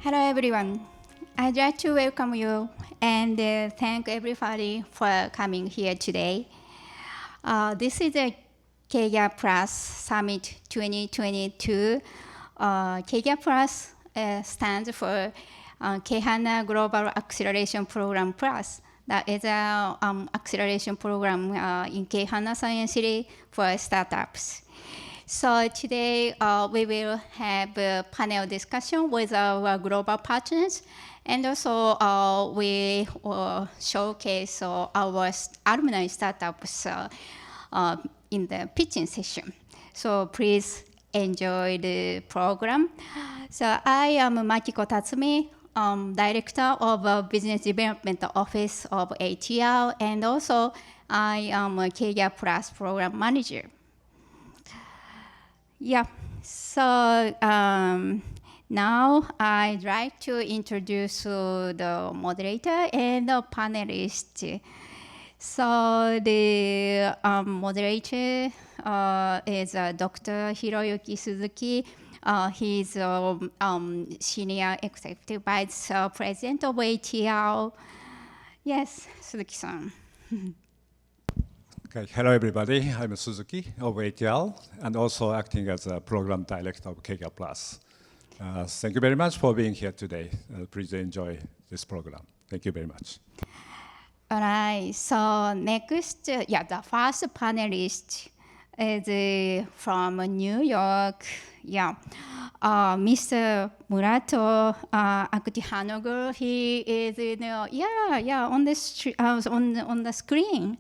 Hello everyone. I'd like to welcome you and thank everybody for coming here today. This is the KGAP+SUMMIT 2022. KGAP+ stands for Keihanna Global Acceleration Program Plus. That is an acceleration program in Keihanna Science City for startups. So today we will have a panel discussion with our global partners, and also we will showcase our alumni startups in the pitching session. So please enjoy the program. So I am Makiko Tatsumi, Director of Business Development Office of ATL, and also I am a KGAP+ Program Manager. Yeah, so now I'd like to introduce the moderator and the panelists. So the moderator is Dr. Hiroyuki Suzuki. He's Senior Executive Vice President of ATL. Yes, Suzuki-san. Okay, hello everybody. I'm Suzuki of ATL and also acting as a program director of KGAP+. Thank you very much for being here today. Please enjoy this program. Thank you very much. All right, so next, the first panelist is from New York. Yeah, Mr. Murat, Aktihanoglu. He is on the screen.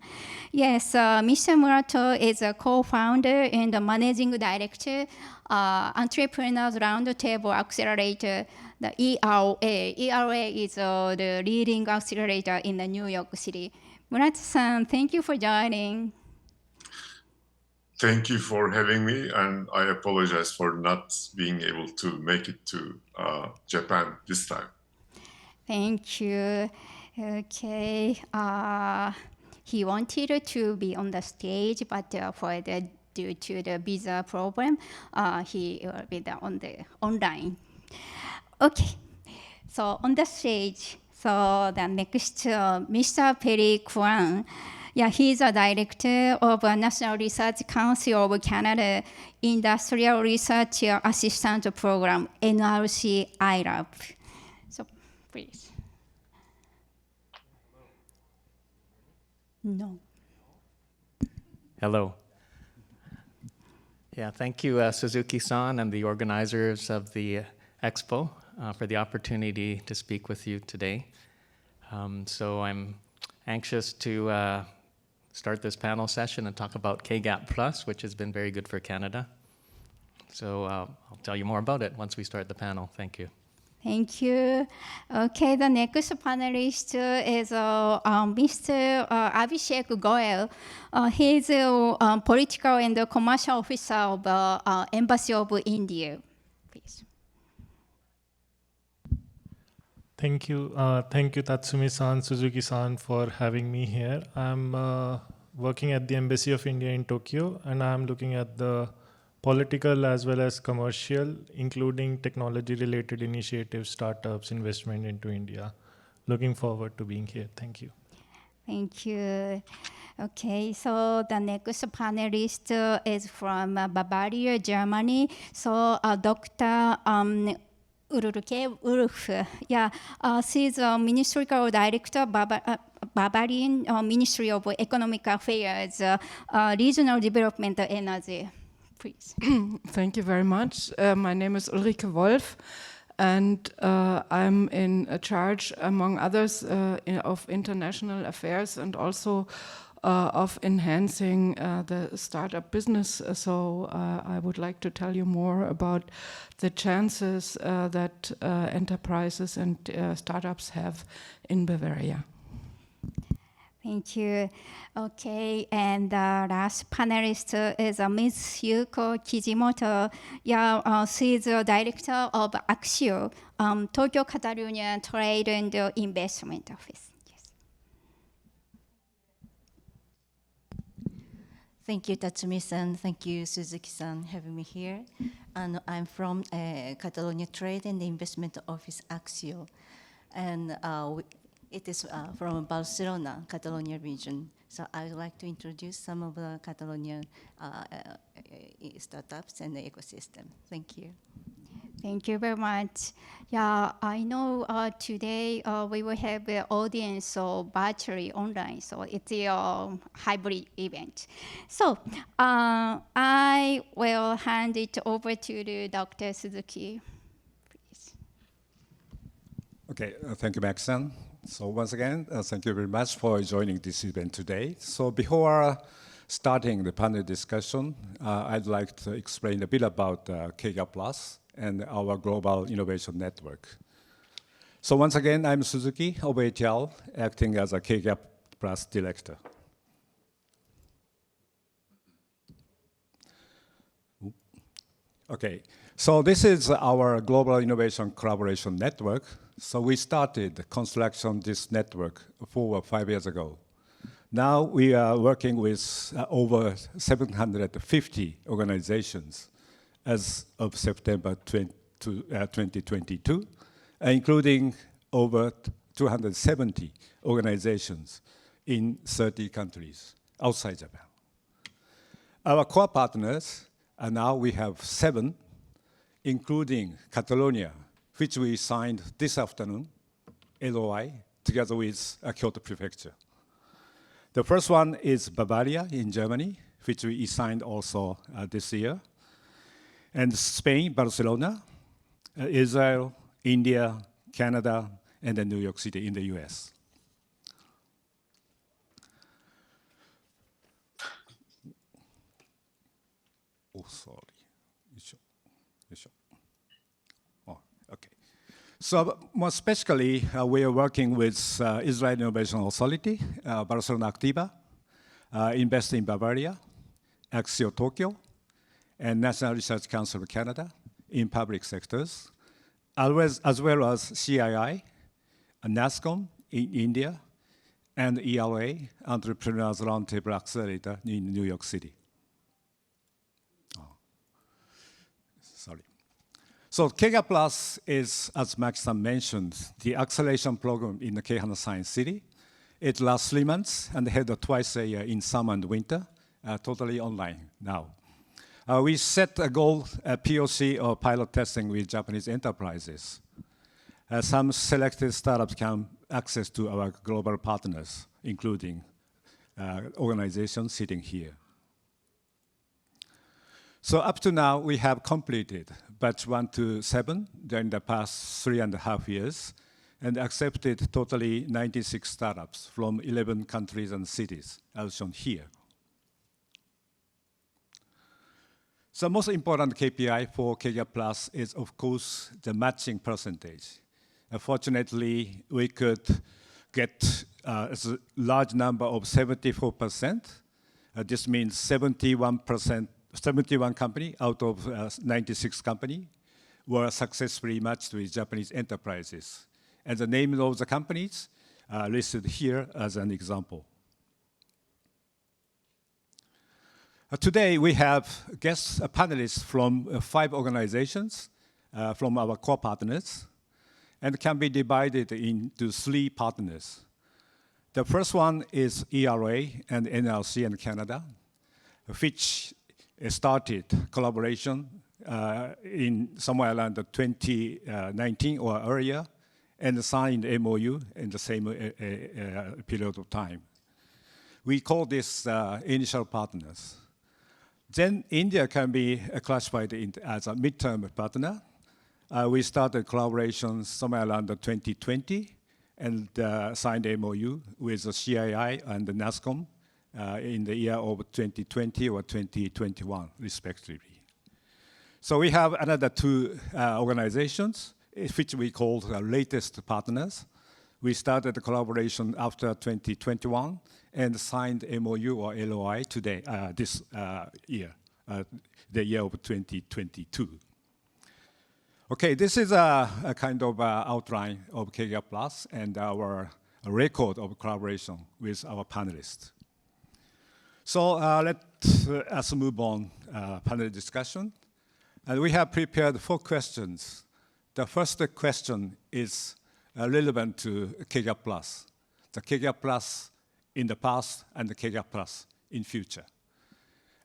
Yes, Mr. Murat is a co-founder and a managing director, Entrepreneurs Round Table Accelerator, the ERA. ERA is the leading accelerator in the New York City. Murat-san, thank you for joining. Thank you for having me, and I apologize for not being able to make it to Japan this time. Thank you. Okay. He wanted to be on the stage, but due to the visa problem, he will be on the online. Okay. So on the stage, so the next, Mr. Perry Quan. Yeah, he's a director of the National Research Council of Canada Industrial Research Assistant Program, NRC IRAP. So, please. No. Hello. Yeah, thank you, Suzuki-san and the organizers of the Expo for the opportunity to speak with you today. So I'm anxious to start this panel session and talk about KGAP+, which has been very good for Canada. So I'll tell you more about it once we start the panel. Thank you. Thank you. Okay, the next panelist is Mr. Abhishek Goel. He's a political and commercial officer of the Embassy of India. Please. Thank you. Thank you, Tatsumi-san, Suzuki-san, for having me here. I'm working at the Embassy of India in Tokyo, and I'm looking at the political as well as commercial, including technology-related initiatives, startups, investment into India. Looking forward to being here. Thank you. Thank you. Okay, so the next panelist is from Bavaria, Germany. So Dr. Ulrike, yeah, she's a ministerial director, Bavarian Ministry of Economic Affairs, Regional Development Energy. Please. Thank you very much. My name is Ulrike Wolf, and I'm in charge, among others, of international affairs and also of enhancing the startup business. So I would like to tell you more about the chances that enterprises and startups have in Bavaria. Thank you. Okay, and the last panelist is Ms. Yuko Kijimoto. Yeah, she's the director of AXIO, Tokyo Catalonia Trade and Investment Office. Thank you, Tatsumi-san. Thank you, Suzuki-san, having me here. and I'm from Catalonia Trade and Investment Office Axio, and it is from Barcelona, Catalonia region. So I would like to introduce some of the Catalonia startups and the ecosystem. Thank you. Thank you very much. Yeah, I know today we will have an audience so virtually online, so it's a hybrid event. So I will hand it over to Dr. Suzuki, please. Okay, thank you, Max-san. So once again, thank you very much for joining this event today. So before starting the panel discussion, I'd like to explain a bit about KGAP+ and our Global Innovation Network. So once again, I'm Suzuki of HL, acting as a KGAP+ director. Okay, so this is our Global Innovation Collaboration Network. So we started construction this network 4 or 5 years ago. Now we are working with over 750 organizations as of September 2022, including over 270 organizations in 30 countries outside Japan. Our core partners are now we have 7, including Catalonia, which we signed this afternoon, LOI, together with Kyoto Prefecture. The first one is Bavaria in Germany, which we signed also this year. And Spain, Barcelona, Israel, India, Canada, and then New York City in the US. Oh, sorry. Oh, okay. So more specifically, we are working with Israel Innovation Authority, Barcelona Activa, Invest in Bavaria, Axio Tokyo, and National Research Council of Canada in public sectors, as well as CII, NASCOM in India, and ERA, Entrepreneurs Roundtable Accelerator in New York City. Sorry. So KGAP+ is, as Max-san mentioned, the acceleration program in the Keihanna Science City. It lasts 3 months and held twice a year in summer and winter, totally online now. We set a goal, a POC or pilot testing with Japanese enterprises. Some selected startups can access to our global partners, including organizations sitting here. So up to now, we have completed batch 1 to 7 during the past 3.5 years and accepted totally 96 startups from 11 countries and cities, as shown here. So most important KPI for KGAP+ is, of course, the matching percentage. Fortunately, we could get a large number of 74%. This means 71 company out of 96 company were successfully matched with Japanese enterprises. And the name of the companies are listed here as an example. Today, we have guest panelists from 5 organizations from our core partners, and can be divided into 3 partners. The first one is ERA and NRC in Canada, which started collaboration in somewhere around 2019 or earlier, and signed MOU in the same period of time. We call this initial partners. Then India can be classified as a midterm partner. We started collaboration somewhere around 2020 and signed MOU with the CII and the NASCOM in the year of 2020 or 2021, respectively. So we have another 2 organizations, which we call the latest partners. We started the collaboration after 2021 and signed MOU or LOI today, this year, the year of 2022. Okay, this is a kind of outline of KGAP+ and our record of collaboration with our panelists. So let us move on panel discussion. And we have prepared 4 questions. The first question is relevant to KGAP+, the KGAP+ in the past and the KGAP+ in future.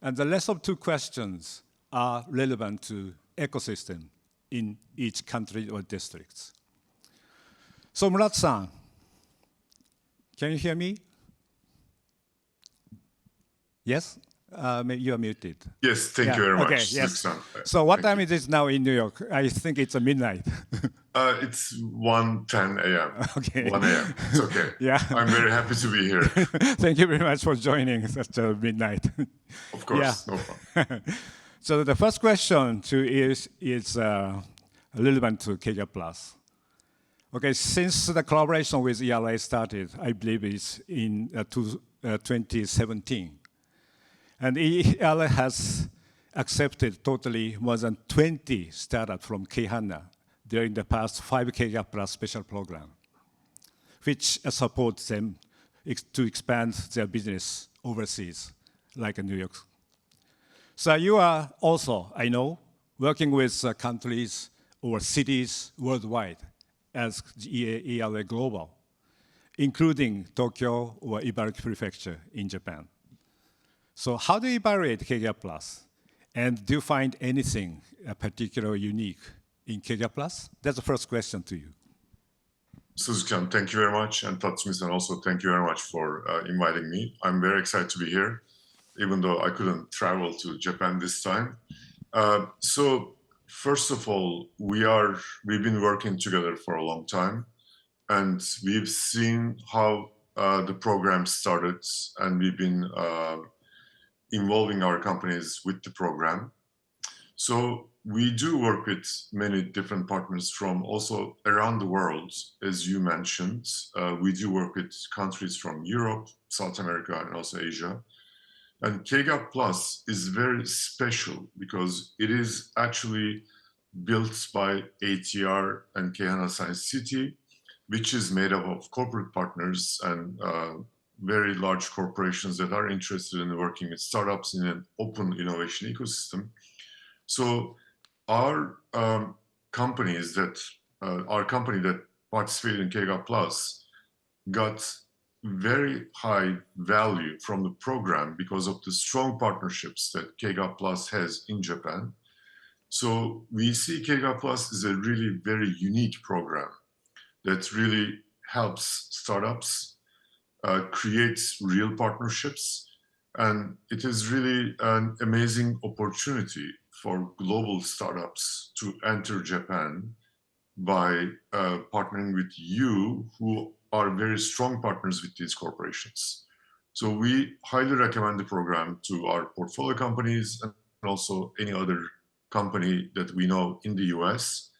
And the rest of 2 questions are relevant to ecosystem in each country or districts. So Murat-san, can you hear me? Yes? You are muted. Yes, thank you very much. Okay, yes. Suzuki-san. So what Thank time is it now in New York? I think it's midnight. It's 1:10 a.m. Okay. 1 a.m. It's okay. Yeah. I'm very happy to be here. Thank you very much for joining such a midnight. Of course, Yeah. no problem. So the first question is relevant to KGAP+. Okay, since the collaboration with ERA started, I believe it's in 2017. And ERA has accepted totally more than 20 startups from Keihanna during the past 5 KGAP+ special program, which supports them to expand their business overseas, like in New York. So you are also, I know, working with countries or cities worldwide as ERA Global, including Tokyo or Ibaraki Prefecture in Japan. So how do you evaluate KGAP+? And do you find anything particularly unique in KGAP+? That's the first question to you. Suzuki-san, thank you very much. And Tatsumi-san, also thank you very much for inviting me. I'm very excited to be here, even though I couldn't travel to Japan this time. So first of all, we've been working together for a long time, and we've seen how the program started, and we've been involving our companies with the program. So we do work with many different partners from also around the world, as you mentioned. We do work with countries from Europe, South America, and also Asia. And KGAP+ is very special because it is actually built by ATR and Keihanna Science City, which is made up of corporate partners and very large corporations that are interested in working with startups in an open innovation ecosystem. So our company that participated in KGAP+ got very high value from the program because of the strong partnerships that KGAP+ has in Japan. So we see KGAP+ is a really very unique program that really helps startups create real partnerships. And it is really an amazing opportunity for global startups to enter Japan by partnering with you, who are very strong partners with these corporations. So we highly recommend the program to our portfolio companies and also any other company that we know in the US.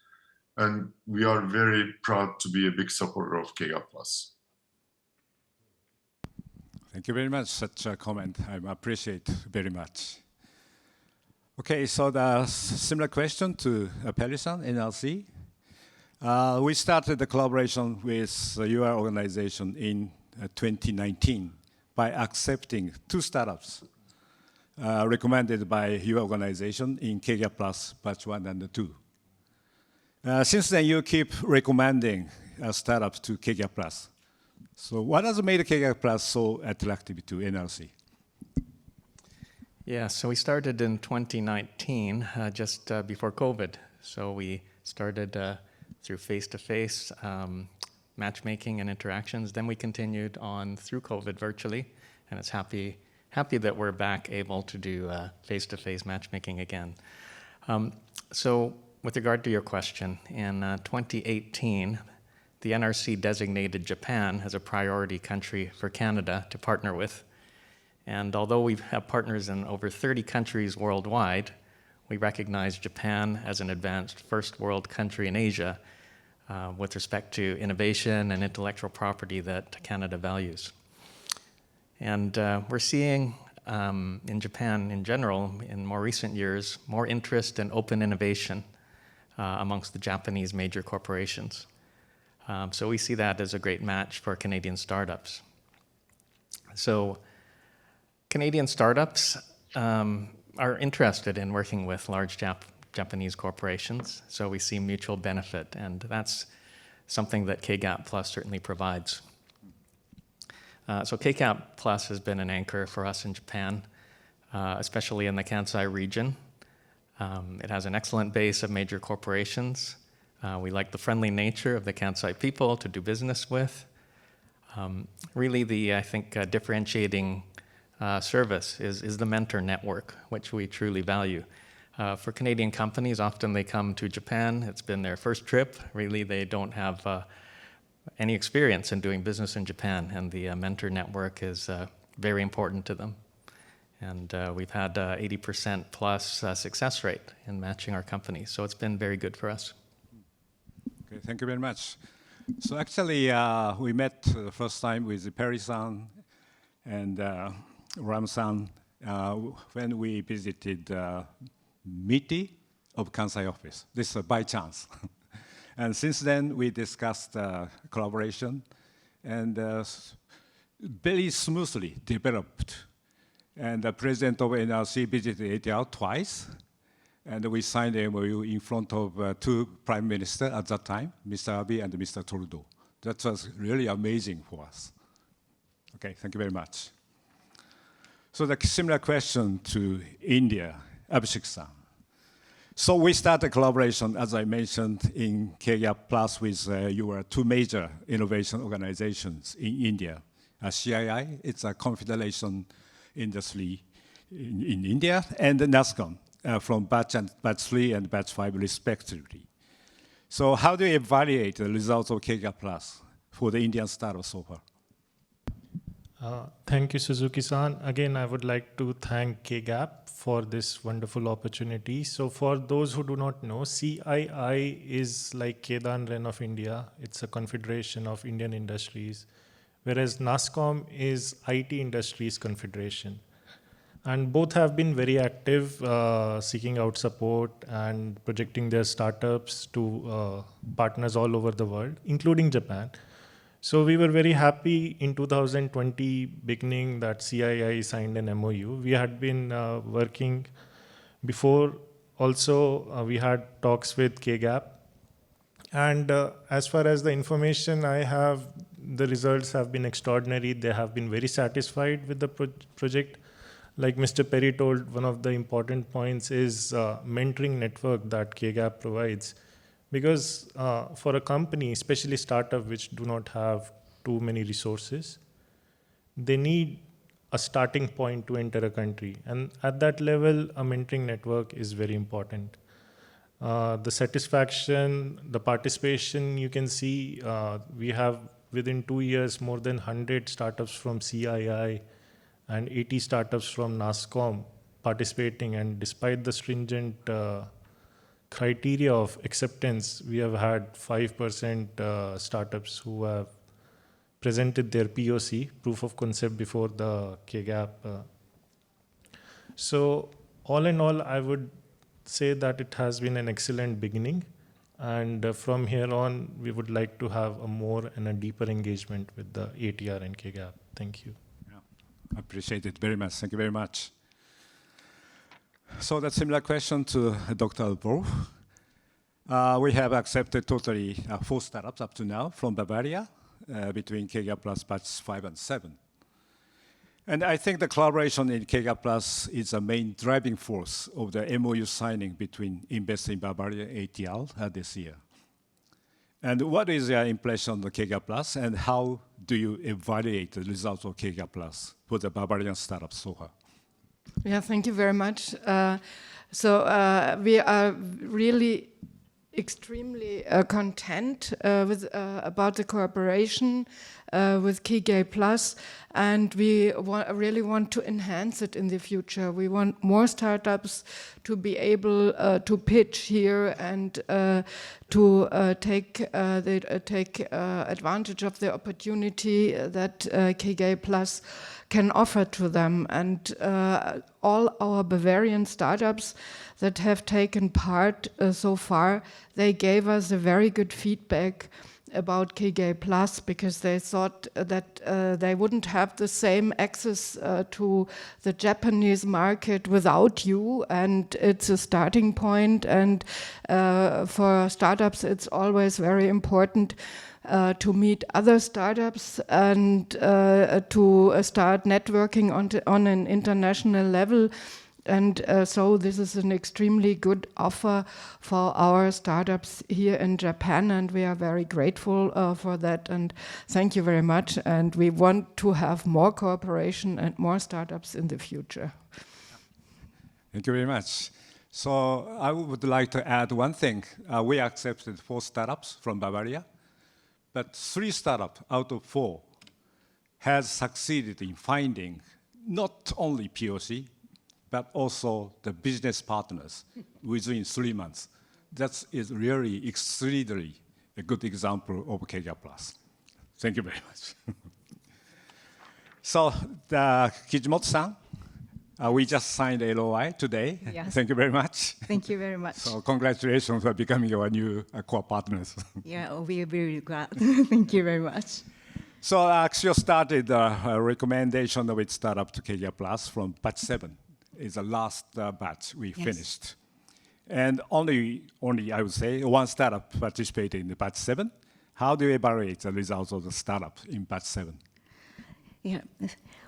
And we are very proud to be a big supporter of KGAP+. Thank you very much, such a comment. I appreciate very much. Okay, so the similar question to Perry-san, NRC. We started the collaboration with your organization in 2019 by accepting 2 startups recommended by your organization in KGAP+ batch 1 and 2. Since then, you keep recommending startups to KGAP+. So what has made KGAP+ so attractive to NRC? Yeah, so we started in 2019, just before COVID. So we started through face-to-face matchmaking and interactions. Then we continued on through COVID virtually, and it's happy that we're back able to do face-to-face matchmaking again. So with regard to your question, in 2018, the NRC designated Japan as a priority country for Canada to partner with. And although we have partners in over 30 countries worldwide, we recognize Japan as an advanced first world country in Asia with respect to innovation and intellectual property that Canada values. And we're seeing in Japan in general, in more recent years, more interest in open innovation amongst the Japanese major corporations. So we see that as a great match for Canadian startups. So Canadian startups are interested in working with large Japanese corporations. So we see mutual benefit, and that's something that KGAP+ certainly provides. So KGAP+ has been an anchor for us in Japan, especially in the Kansai region. It has an excellent base of major corporations. We like the friendly nature of the Kansai people to do business with. Really, I think, differentiating service is the mentor network, which we truly value. For Canadian companies, often they come to Japan. It's been their first trip. Really, they don't have any experience in doing business in Japan, and the mentor network is very important to them. And we've had 80% plus success rate in matching our companies, so it's been very good for us. Okay, thank you very much. So actually, we met the first time with Perry-san and Ram-san when we visited MITI of Kansai office. This is by chance. And since then, we discussed collaboration and very smoothly developed. And the president of NRC visited ATL twice. And we signed a MOU in front of two prime ministers at that time, Mr. Abe and Mr. Trudeau. That was really amazing for us. Okay, thank you very much. So the similar question to India, Abhishek-san. So we started collaboration, as I mentioned, in KGAP+ with your two major innovation organizations in India. CII, it's a confederation industry in India, and NASCOM. From batch 3 and batch 5 respectively. So how do you evaluate the results of KGAP+ for the Indian startup so far? Thank you, Suzuki-san. Again, I would like to thank KGAP for this wonderful opportunity. So for those who do not know, CII is like Kedan Ren of India. It's a confederation of Indian industries, whereas NASCOM is IT Industries Confederation. And both have been very active, seeking out support and projecting their startups to partners all over the world, including Japan. So we were very happy in 2020 beginning that CII signed an MOU. We had been working before. Also, we had talks with KGAP. And as far as the information I have, the results have been extraordinary. They have been very satisfied with the project. Like Mr. Perry told, one of the important points is mentoring network that KGAP provides. Because for a company, especially startup which do not have too many resources, they need a starting point to enter a country. And at that level, a mentoring network is very important. The satisfaction, the participation, you can see we have within 2 years more than 100 startups from CII and 80 startups from NASCOM participating, and despite the stringent criteria of acceptance, we have had 5% startups who have presented their POC, proof of concept, before the KGAP. So all in all, I would say that it has been an excellent beginning, and from here on, we would like to have a more and a deeper engagement with the ATR and KGAP. Thank you. I appreciate it very much. Thank you very much. So that's a similar question to Dr. Wolf. We have accepted totally 4 startups up to now from Bavaria between KGAP+ batch 5 and 7. And I think the collaboration in KGAP+ is a main driving force of the MOU signing between Invest in Bavaria and ATL this year. And what is your impression on the KGAP+, and how do you evaluate the results of KGAP+ for the Bavarian startups so far? Yeah, thank you very much. We are really extremely content about the cooperation with KGAP+, and we really want to enhance it in the future. We want more startups to be able to pitch here and to take advantage of the opportunity that KGAP+ can offer to them. And all our Bavarian startups that have taken part so far, they gave us a very good feedback about KGA+, because they thought that they wouldn't have the same access to the Japanese market without you, and it's a starting point. And for startups, it's always very important to meet other startups and to start networking on an international level. And so this is an extremely good offer for our startups here in Japan, and we are very grateful for that. And thank you very much. And we want to have more cooperation and more startups in the future. Thank you very much. So I would like to add one thing. We accepted 4 startups from Bavaria, but 3 startups out of 4 has succeeded in finding not only POC, but also the business partners within 3 months. That is really extremely a good example of KGAP+. Thank you very much. So, Kijimoto-san, we just signed a LOI today. Yes. Thank you very much. Thank you very much. So congratulations for becoming our new core partners. Yeah, we are very glad. Thank you very much. So Axio started a recommendation of its startup to KGAP+ from batch 7. It's the last batch we finished. And only I would say, 1 startup participated in the batch 7. How do you evaluate the results of the startup in batch 7? Yeah.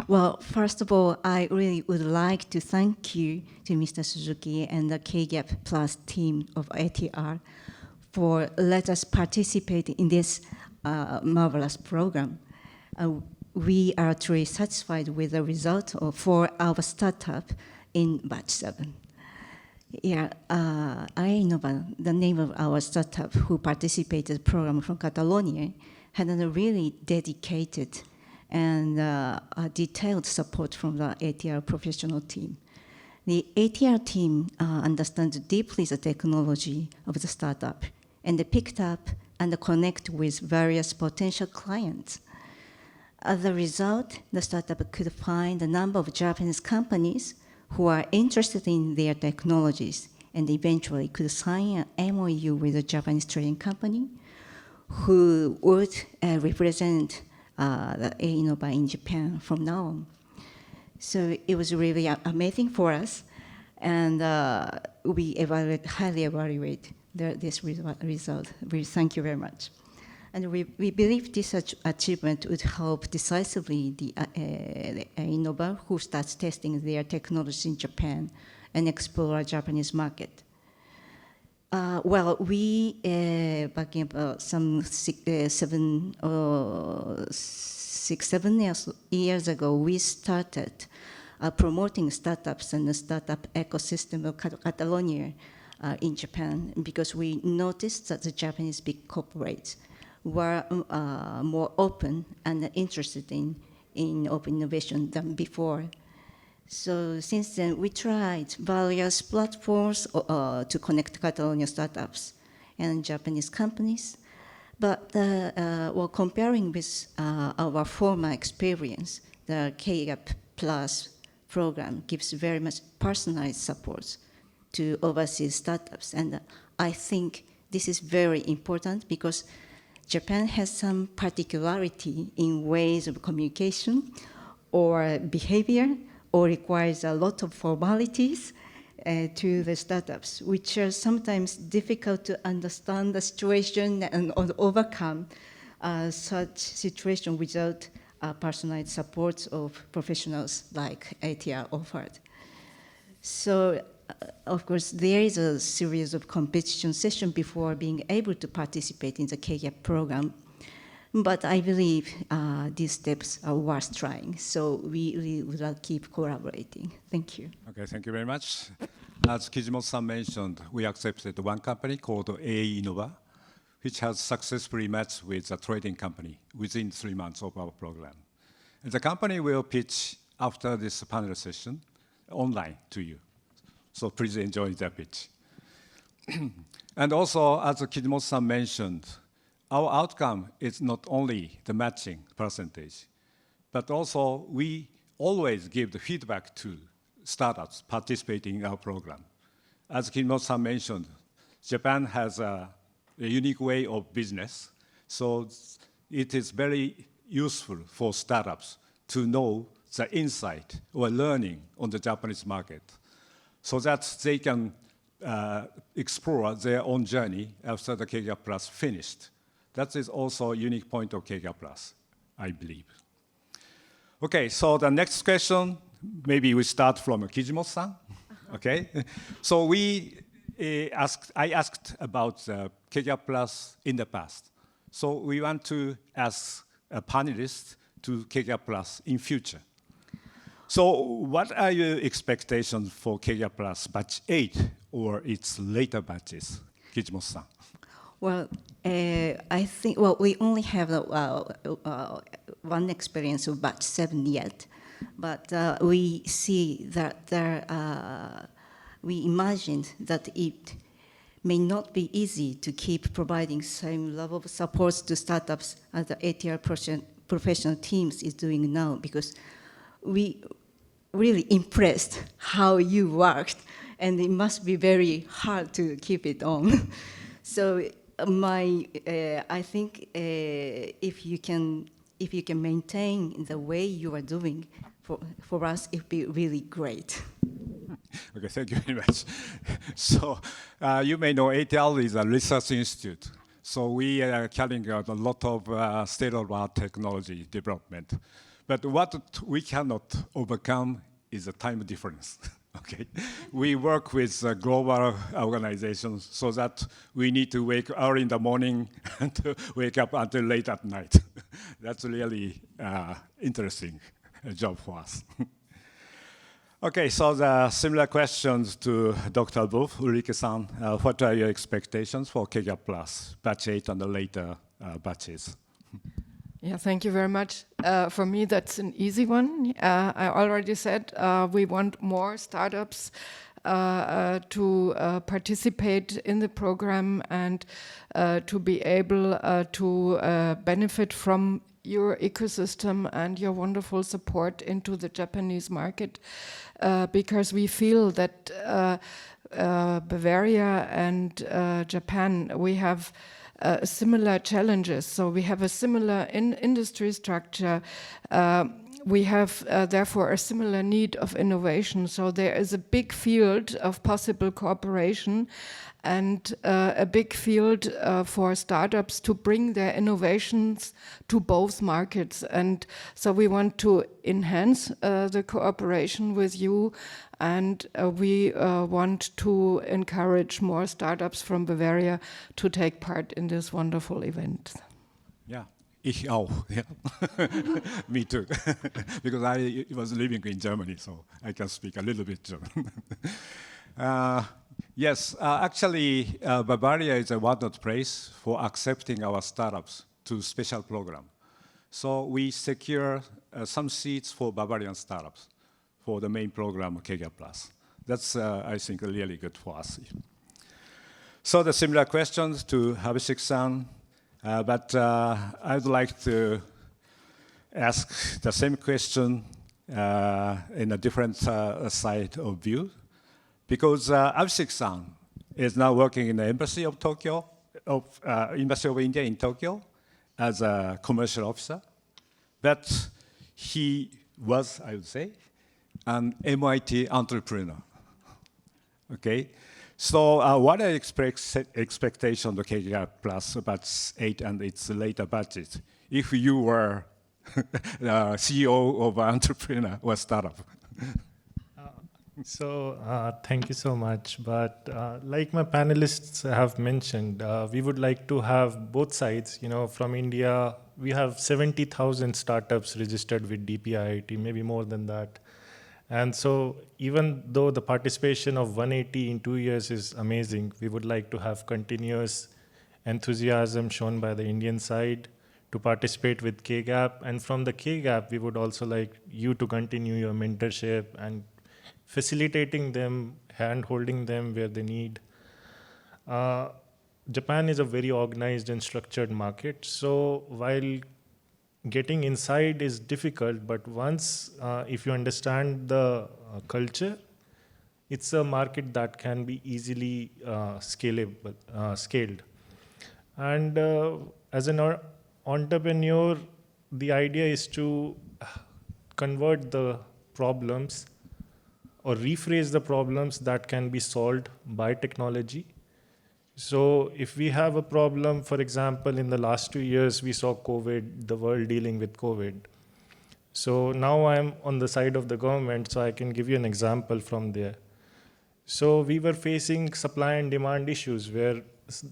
Well, first of all, I really would like to thank you to Mr. Suzuki and the KGAP+ team of ATR for letting us participate in this marvelous program. We are truly satisfied with the result for our startup in batch 7. Yeah, Innova, the name of our startup who participated in the program from Catalonia, had a really dedicated and detailed support from the ATR professional team. The ATR team understands deeply the technology of the startup, and they picked up and connect with various potential clients. As a result, the startup could find a number of Japanese companies who are interested in their technologies, and eventually could sign an MOU with a Japanese trading company who would represent the Innova in Japan from now on. So it was really amazing for us, and we highly evaluate this result. We thank you very much. And we believe this achievement would help decisively the Innova who starts testing their technology in Japan and explore a Japanese market. Well, we, back in about some 7 years ago, we started promoting startups and the startup ecosystem of Catalonia in Japan, because we noticed that the Japanese big corporates were more open and interested in open innovation than before. So since then, we tried various platforms to connect Catalonia startups and Japanese companies. But while comparing with our former experience, the KGAP+ program gives very much personalized support to overseas startups. And I think this is very important because Japan has some particularity in ways of communication or behavior, or requires a lot of formalities to the startups, which are sometimes difficult to understand the situation and overcome such situation without personalized support of professionals like ATR offered. So, of course, there is a series of competition sessions before being able to participate in the KGAP program. But I believe these steps are worth trying. So we will keep collaborating. Thank you. Okay, thank you very much. As Kijimoto-san mentioned, we accepted one company called Innova, which has successfully matched with a trading company within 3 months of our program. And the company will pitch after this panel session online to you. So please enjoy the pitch. And also, as Kijimoto-san mentioned, our outcome is not only the matching percentage, but also we always give the feedback to startups participating in our program. As Kijimoto-san mentioned, Japan has a unique way of business, So it is very useful for startups to know the insight or learning on the Japanese market so that they can explore their own journey after the KGAP+ finished. That is also a unique point of KGAP+, I believe. Okay, so the next question, maybe we start from Kijimoto-san. Okay, so I asked about KGAP+ in the past. So we want to ask a panelist to KGAP+ in future. So what are your expectations for KGAP+ batch 8 or its later batches? Kijimoto-san. Well, I think, well, we only have one experience of batch 7 yet, but we see that we imagined that it may not be easy to keep providing same level of supports to startups as the ATR professional teams is doing now, because we really impressed how you worked, and it must be very hard to keep it on. So I think if you can maintain the way you are doing, for us it would be really great. Okay, thank you very much. So you may know ATL is a research institute. So we are carrying out a lot of state-of-the-art technology development. But what we cannot overcome is the time difference. Okay, we work with global organizations so that we need to wake early in the morning and to wake up until late at night. That's really interesting job for us. Okay, so the similar questions to Dr. Wolf, Ulrike-san. What are your expectations for KGAP+, batch 8 and the later batches? Yeah, thank you very much. For me, that's an easy one. I already said we want more startups to participate in the program and to be able to benefit from your ecosystem and your wonderful support into the Japanese market, because we feel that Bavaria and Japan, we have similar challenges. So we have a similar industry structure. We have, therefore, a similar need of innovation. So there is a big field of possible cooperation and a big field for startups to bring their innovations to both markets. And so we want to enhance the cooperation with you, and we want to encourage more startups from Bavaria to take part in this wonderful event. Yeah. Ich auch. Yeah. Me too. Because I was living in Germany, so I can speak a little bit German. Yes, actually, Bavaria is a wonderful place for accepting our startups to special program. So we secure some seats for Bavarian startups for the main program of KGAP+. That's, I think, really good for us. So the similar questions to Abhishek-san. But I'd like to ask the same question in a different side of view, because Abhishek-san is now working in the Embassy of Tokyo, Embassy of India in Tokyo, as a commercial officer. But he was, I would say, an MIT entrepreneur. Okay. So what are expectations of KGAP+ batch 8 and its later batches if you were CEO of an entrepreneur or startup? Thank you so much. But like my panelists have mentioned, we would like to have both sides. You know, from India, we have 70,000 startups registered with DPIIT, maybe more than that. And so even though the participation of 180 in 2 years is amazing, we would like to have continuous enthusiasm shown by the Indian side to participate with KGAP. And from the KGAP, we would also like you to continue your mentorship and facilitating them, hand-holding them where they need. Japan is a very organized and structured market. So while getting inside is difficult, but once, if you understand the culture, it's a market that can be easily scaled. And as an entrepreneur, the idea is to convert the problems or rephrase the problems that can be solved by technology. So if we have a problem, for example, in the last 2 years, we saw COVID, the world dealing with COVID. So now I'm on the side of the government, so I can give you an example from there. So we were facing supply and demand issues where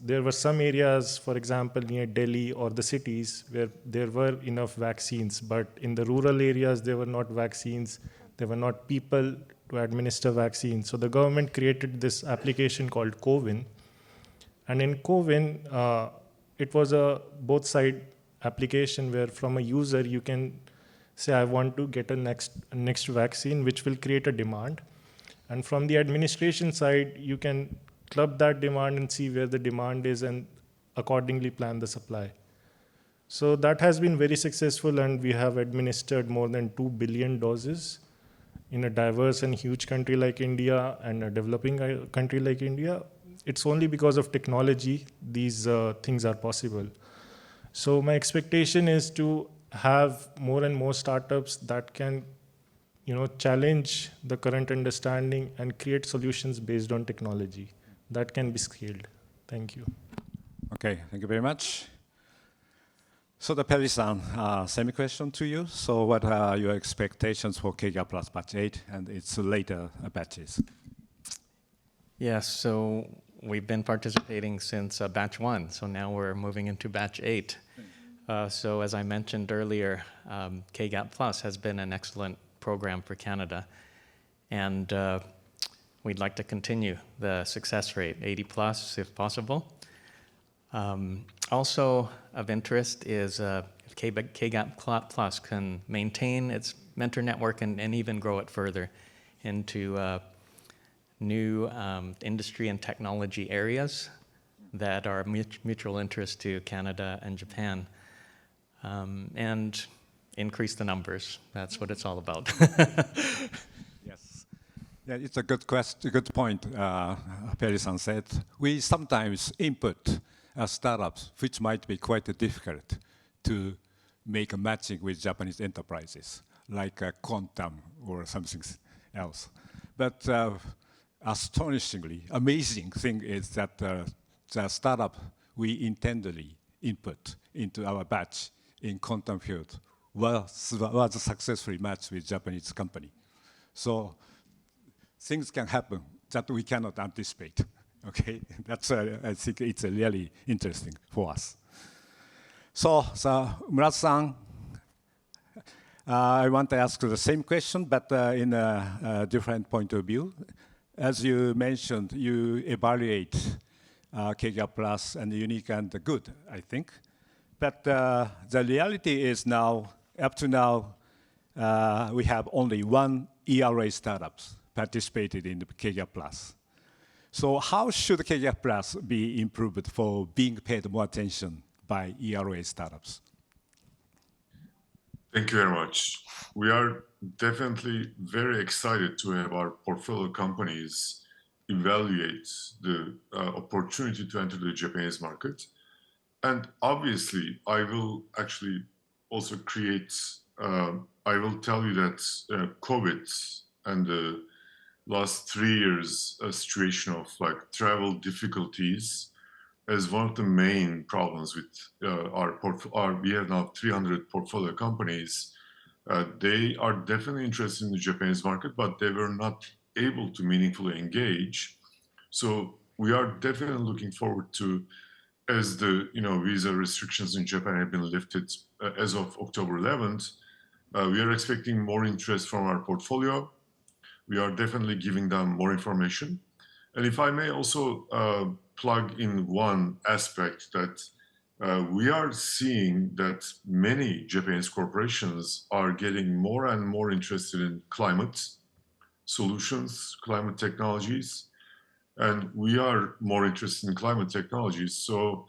there were some areas, for example, near Delhi or the cities where there were enough vaccines, but in the rural areas, there were not vaccines. There were not people to administer vaccines. So the government created this application called CoWIN. And in CoWIN, it was a both-side application where from a user, you can say, I want to get a next vaccine, which will create a demand. And from the administration side, you can club that demand and see where the demand is and accordingly plan the supply. So that has been very successful, and we have administered more than 2 billion doses in a diverse and huge country like India and a developing country like India. It's only because of technology these things are possible. So my expectation is to have more and more startups that can challenge the current understanding and create solutions based on technology that can be scaled. Thank you. Okay, thank you very much. So the Perry-san, same question to you. So what are your expectations for KGAP+ batch 8 and its later batches? Yes, so we've been participating since batch 1, so now we're moving into batch 8. So as I mentioned earlier, KGAP+ has been an excellent program for Canada, and we'd like to continue the success rate, 80+ if possible. Also of interest is if KGAP+ can maintain its mentor network and even grow it further into new industry and technology areas that are mutual interest to Canada and Japan, and increase the numbers. That's what it's all about. Yes. Yeah, it's a good question, good point, Perry-san said. We sometimes input startups, which might be quite difficult to make a matching with Japanese enterprises, like Quantum or something else. But astonishingly, amazing thing is that the startup we intendedly input into our batch in quantum field was successfully matched with Japanese company. So things can happen that we cannot anticipate. Okay, that's I think it's really interesting for us. So Murat-san, I want to ask the same question, but in a different point of view. As you mentioned, you evaluate KGAP+ and unique and good, I think. But the reality is now, up to now, we have only one ERA startups participated in the KGAP+. So how should KGAP+ be improved for being paid more attention by ERA startups? Thank you very much. We are definitely very excited to have our portfolio companies evaluate the opportunity to enter the Japanese market. And obviously, I will actually also create, I will tell you that COVID and the last 3 years situation of like travel difficulties as one of the main problems with we have now 300 portfolio companies. They are definitely interested in the Japanese market, but they were not able to meaningfully engage. So we are definitely looking forward to, as the visa restrictions in Japan have been lifted as of October 11th, we are expecting more interest from our portfolio. We are definitely giving them more information. And if I may also plug in one aspect that we are seeing that many Japanese corporations are getting more and more interested in climate solutions, climate technologies, and we are more interested in climate technologies. So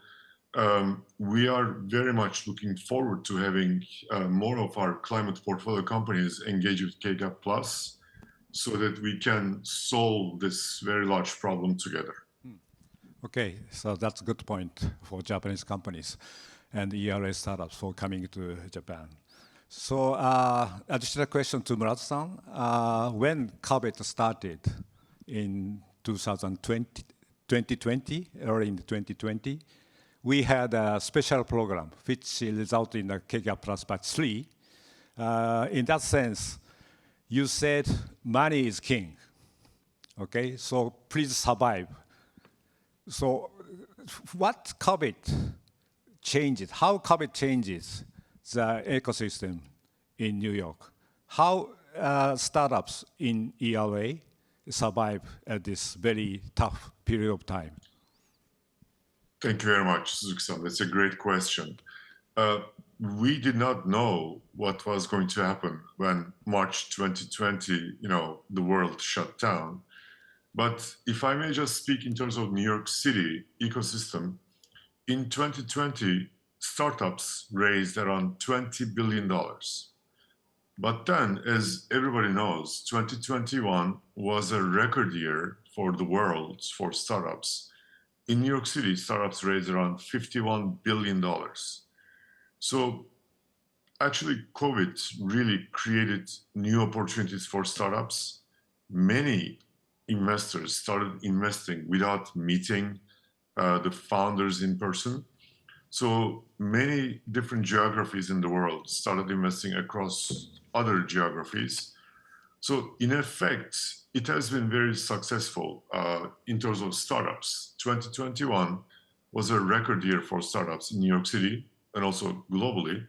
we are very much looking forward to having more of our climate portfolio companies engage with KGAP+, so that we can solve this very large problem together. Okay, so that's a good point for Japanese companies and ERA startups for coming to Japan. So additional question to Murat-san. When COVID started in 2020, or in 2020, we had a special program which resulted in the KGAP+ batch 3. In that sense, you said money is king. Okay, so please survive. So what COVID changes, how COVID changes the ecosystem in New York? How startups in ERA survive at this very tough period of time? Thank you very much, Suzuki-san. That's a great question. We did not know what was going to happen when March 2020, the world shut down. But if I may just speak in terms of New York City ecosystem, in 2020, startups raised around $20 billion. But then, as everybody knows, 2021 was a record year for the world for startups. In New York City, startups raised around $51 billion. So actually, COVID really created new opportunities for startups. Many investors started investing without meeting the founders in person. So many different geographies in the world started investing across other geographies. So in effect, it has been very successful in terms of startups. 2021 was a record year for startups in New York City and also globally.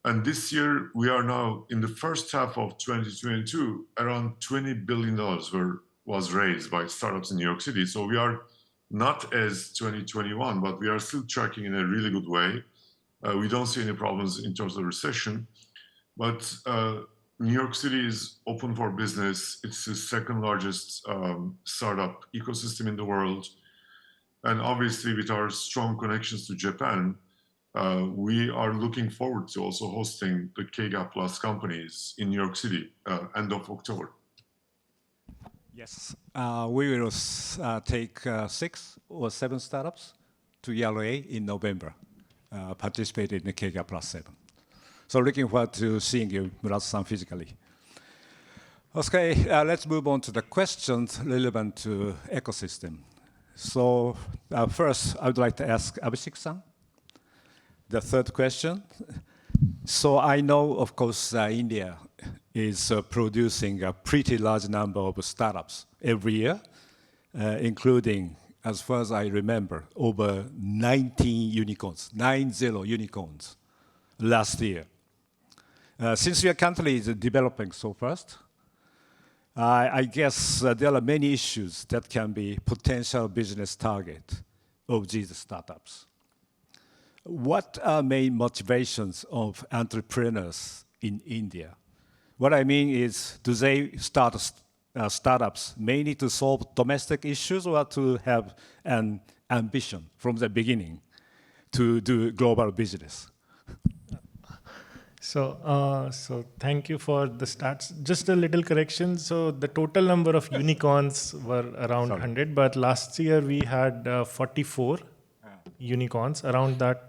And this year, we are now in the first half of 2022, around $20 billion was raised by startups in New York City. So we are not as 2021, but we are still tracking in a really good way. We don't see any problems in terms of recession. But New York City is open for business. It's the second largest startup ecosystem in the world. And obviously, with our strong connections to Japan, we are looking forward to also hosting the KGAP+ companies in New York City end of October. Yes, we will take 6 or 7 startups to ERA in November, participate in the KGAP+ 7. So looking forward to seeing you, Murat-san, physically. Okay, let's move on to the questions relevant to ecosystem. So first, I would like to ask Abhishek-san. The third question. So I know, of course, India is producing a pretty large number of startups every year, including, as far as I remember, over 19 unicorns, 90 unicorns last year. Since your country is developing so fast, I guess there are many issues that can be potential business target of these startups. What are main motivations of entrepreneurs in India? What I mean is, do they start startups mainly to solve domestic issues or to have an ambition from the beginning to do global business? So thank you for the stats. Just a little correction. So the total number of unicorns were around 100, but last year we had 44 unicorns, around that.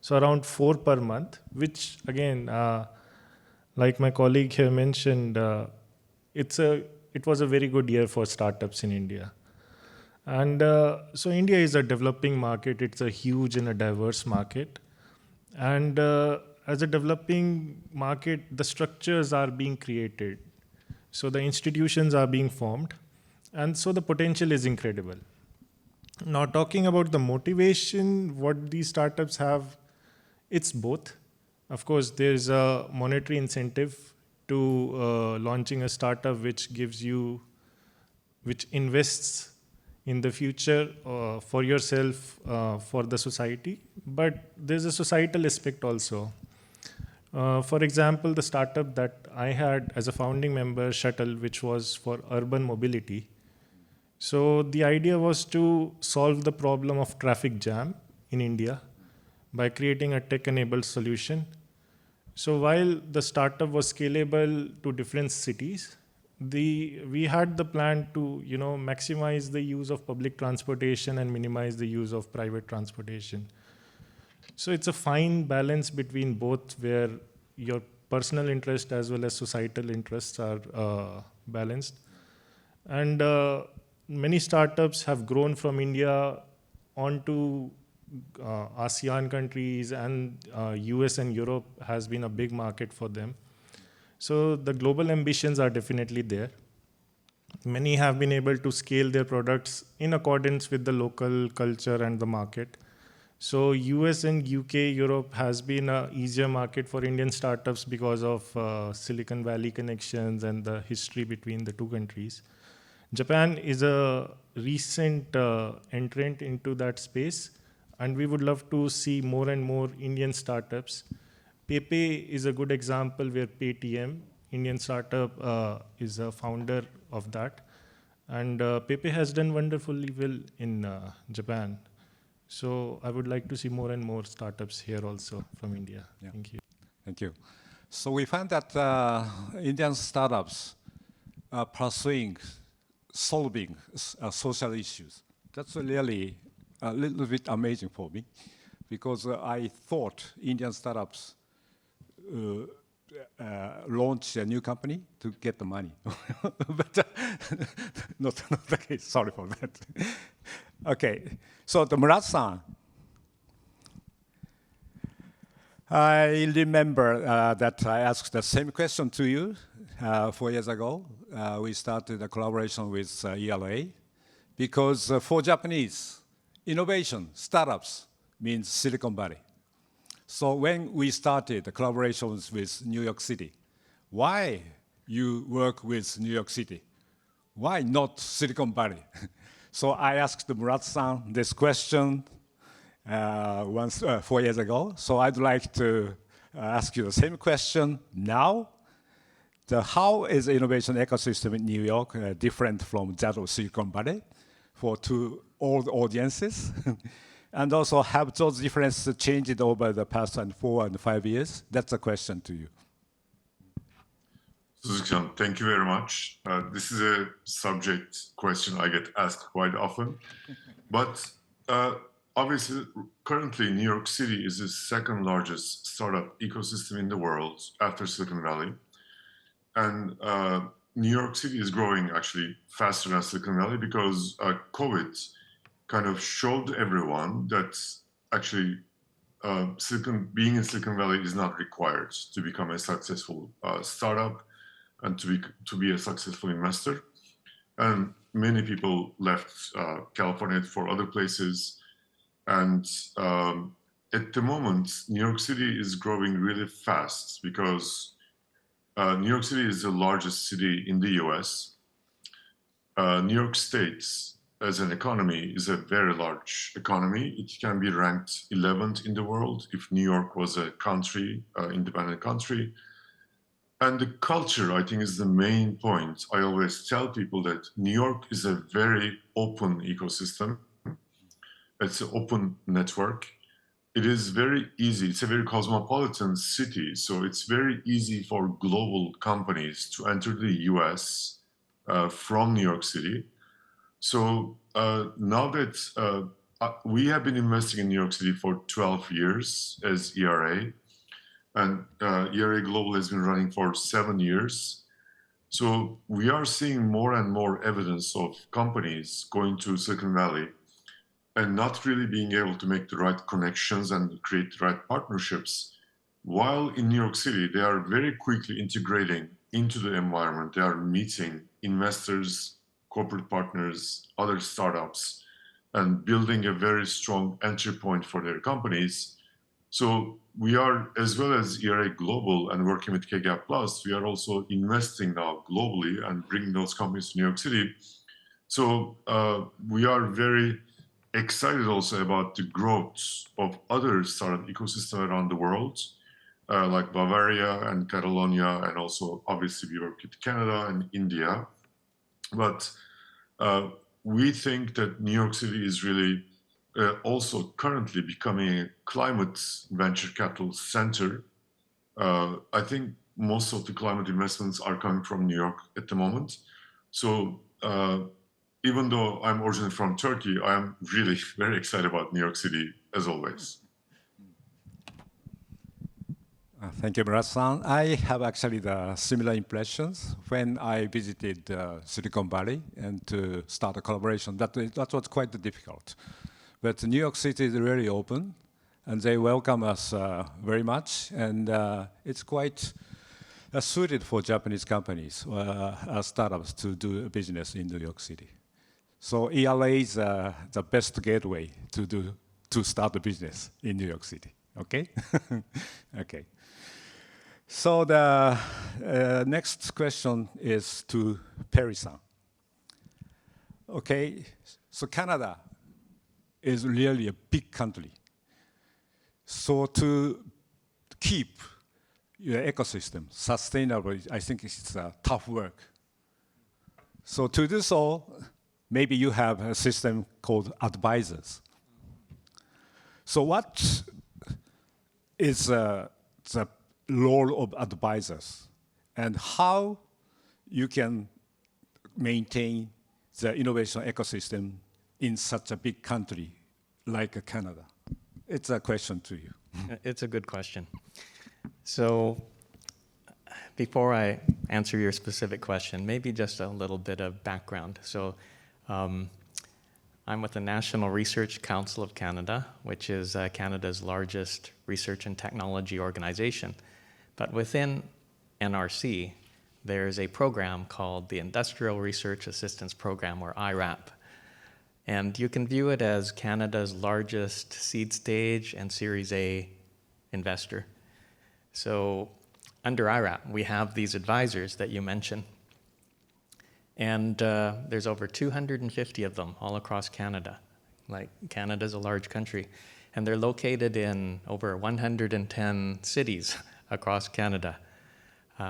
So around 4 per month, which again, like my colleague here mentioned, it was a very good year for startups in India. And so India is a developing market. It's a huge and a diverse market. And as a developing market, the structures are being created. So the institutions are being formed. And so the potential is incredible. Now, talking about the motivation, what these startups have, it's both. Of course, there's a monetary incentive to launching a startup which invests in the future for yourself, for the society. But there's a societal aspect also. For example, the startup that I had as a founding member, Shuttle, which was for urban mobility. So the idea was to solve the problem of traffic jam in India by creating a tech-enabled solution. So while the startup was scalable to different cities, we had the plan to maximize the use of public transportation and minimize the use of private transportation. So it's a fine balance between both, where your personal interest as well as societal interests are balanced. And many startups have grown from India onto ASEAN countries, and US and Europe has been a big market for them. So the global ambitions are definitely there. Many have been able to scale their products in accordance with the local culture and the market. So US and UK, Europe has been an easier market for Indian startups because of Silicon Valley connections and the history between the two countries. Japan is a recent entrant into that space, and we would love to see more and more Indian startups. PayPay is a good example where Paytm, Indian startup, is a founder of that. And PayPay has done wonderfully well in Japan. So I would like to see more and more startups here also from India. Yeah. Thank you. Thank you. So we find that Indian startups are pursuing solving social issues. That's really a little bit amazing for me, because I thought Indian startups launch a new company to get the money. But not the case. Sorry for that. Okay, so the Murat-san, I remember that I asked the same question to you 4 years ago. We started a collaboration with ERA, because for Japanese, innovation, startups means Silicon Valley. So when we started the collaborations with New York City, why you work with New York City? Why not Silicon Valley? So I asked Murat-san this question 4 years ago. So I'd like to ask you the same question now. How is the innovation ecosystem in New York different from that of Silicon Valley for two old audiences? And also, have those differences changed over the past 4 and 5 years? That's a question to you. Suzuki-san, thank you very much. This is a subject question I get asked quite often. But obviously, currently, New York City is the second largest startup ecosystem in the world after Silicon Valley. And New York City is growing actually faster than Silicon Valley because COVID kind of showed everyone that actually being in Silicon Valley is not required to become a successful startup and to be a successful investor. And many people left California for other places. And at the moment, New York City is growing really fast because New York City is the largest city in the US. New York State, as an economy, is a very large economy. It can be ranked 11th in the world if New York was a country, independent country. And the culture, I think, is the main point. I always tell people that New York is a very open ecosystem. It's an open network. It is very easy. It's a very cosmopolitan city. So it's very easy for global companies to enter the US from New York City. So now that we have been investing in New York City for 12 years as ERA, and ERA Global has been running for 7 years. So we are seeing more and more evidence of companies going to Silicon Valley and not really being able to make the right connections and create the right partnerships. While in New York City, they are very quickly integrating into the environment. They are meeting investors, corporate partners, other startups, and building a very strong entry point for their companies. So we are, as well as ERA Global and working with KGAP+, we are also investing now globally and bringing those companies to New York City. So we are very excited also about the growth of other startup ecosystems around the world, like Bavaria and Catalonia, and also obviously we work with Canada and India. But we think that New York City is really also currently becoming a climate venture capital center. I think most of the climate investments are coming from New York at the moment. So even though I'm originally from Turkey, I am really very excited about New York City as always. Thank you, Murat-san. I have actually the similar impressions when I visited Silicon Valley and to start a collaboration. That was quite difficult. But New York City is really open, and they welcome us very much, and it's quite suited for Japanese companies, startups to do business in New York City. So ELA is the best gateway to start a business in New York City. Okay? Okay. So the next question is to Perry-san. Okay, so Canada is really a big country. So to keep your ecosystem sustainable, I think it's tough work. So to do so, maybe you have a system called advisors. So what is the role of advisors, and how you can maintain the innovation ecosystem in such a big country like Canada? It's a question to you. It's a good question. So before I answer your specific question, maybe just a little bit of background. So I'm with the National Research Council of Canada, which is Canada's largest research and technology organization. But within NRC, there's a program called the Industrial Research Assistance Program, or IRAP. And you can view it as Canada's largest seed stage and Series A investor. So under IRAP, we have these advisors that you mentioned. And there's over 250 of them all across Canada. Like, Canada's a large country. And they're located in over 110 cities across Canada.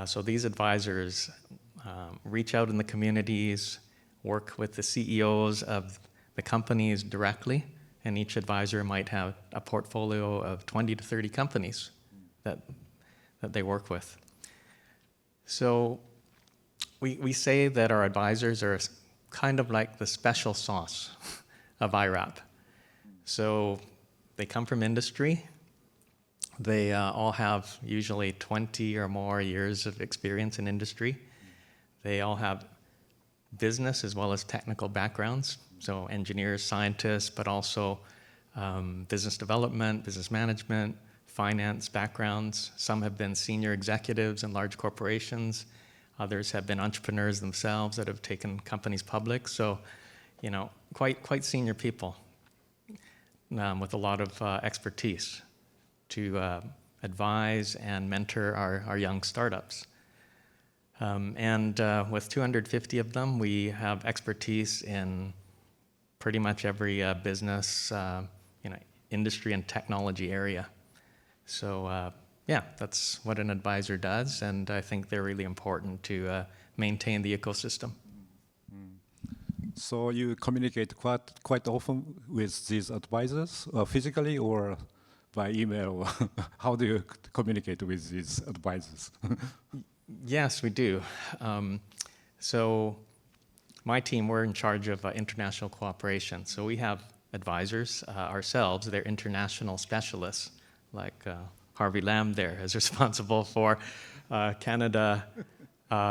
So these advisors reach out in the communities, work with the CEOs of the companies directly, and each advisor might have a portfolio of 20 to 30 companies that they work with. So we say that our advisors are kind of like the special sauce of IRAP. So they come from industry. They all have usually 20 or more years of experience in industry. They all have business as well as technical backgrounds, so engineers, scientists, but also business development, business management, finance backgrounds. Some have been senior executives in large corporations. Others have been entrepreneurs themselves that have taken companies public. So, you know, quite senior people with a lot of expertise to advise and mentor our young startups. And with 250 of them, we have expertise in pretty much every business, industry and technology area. So yeah, that's what an advisor does, and I think they're really important to maintain the ecosystem. So you communicate quite often with these advisors, physically or by email? How do you communicate with these advisors? Yes, we do. So my team, we're in charge of international cooperation. So we have advisors ourselves. They're international specialists, like Harvey Lamb there is responsible for Canada,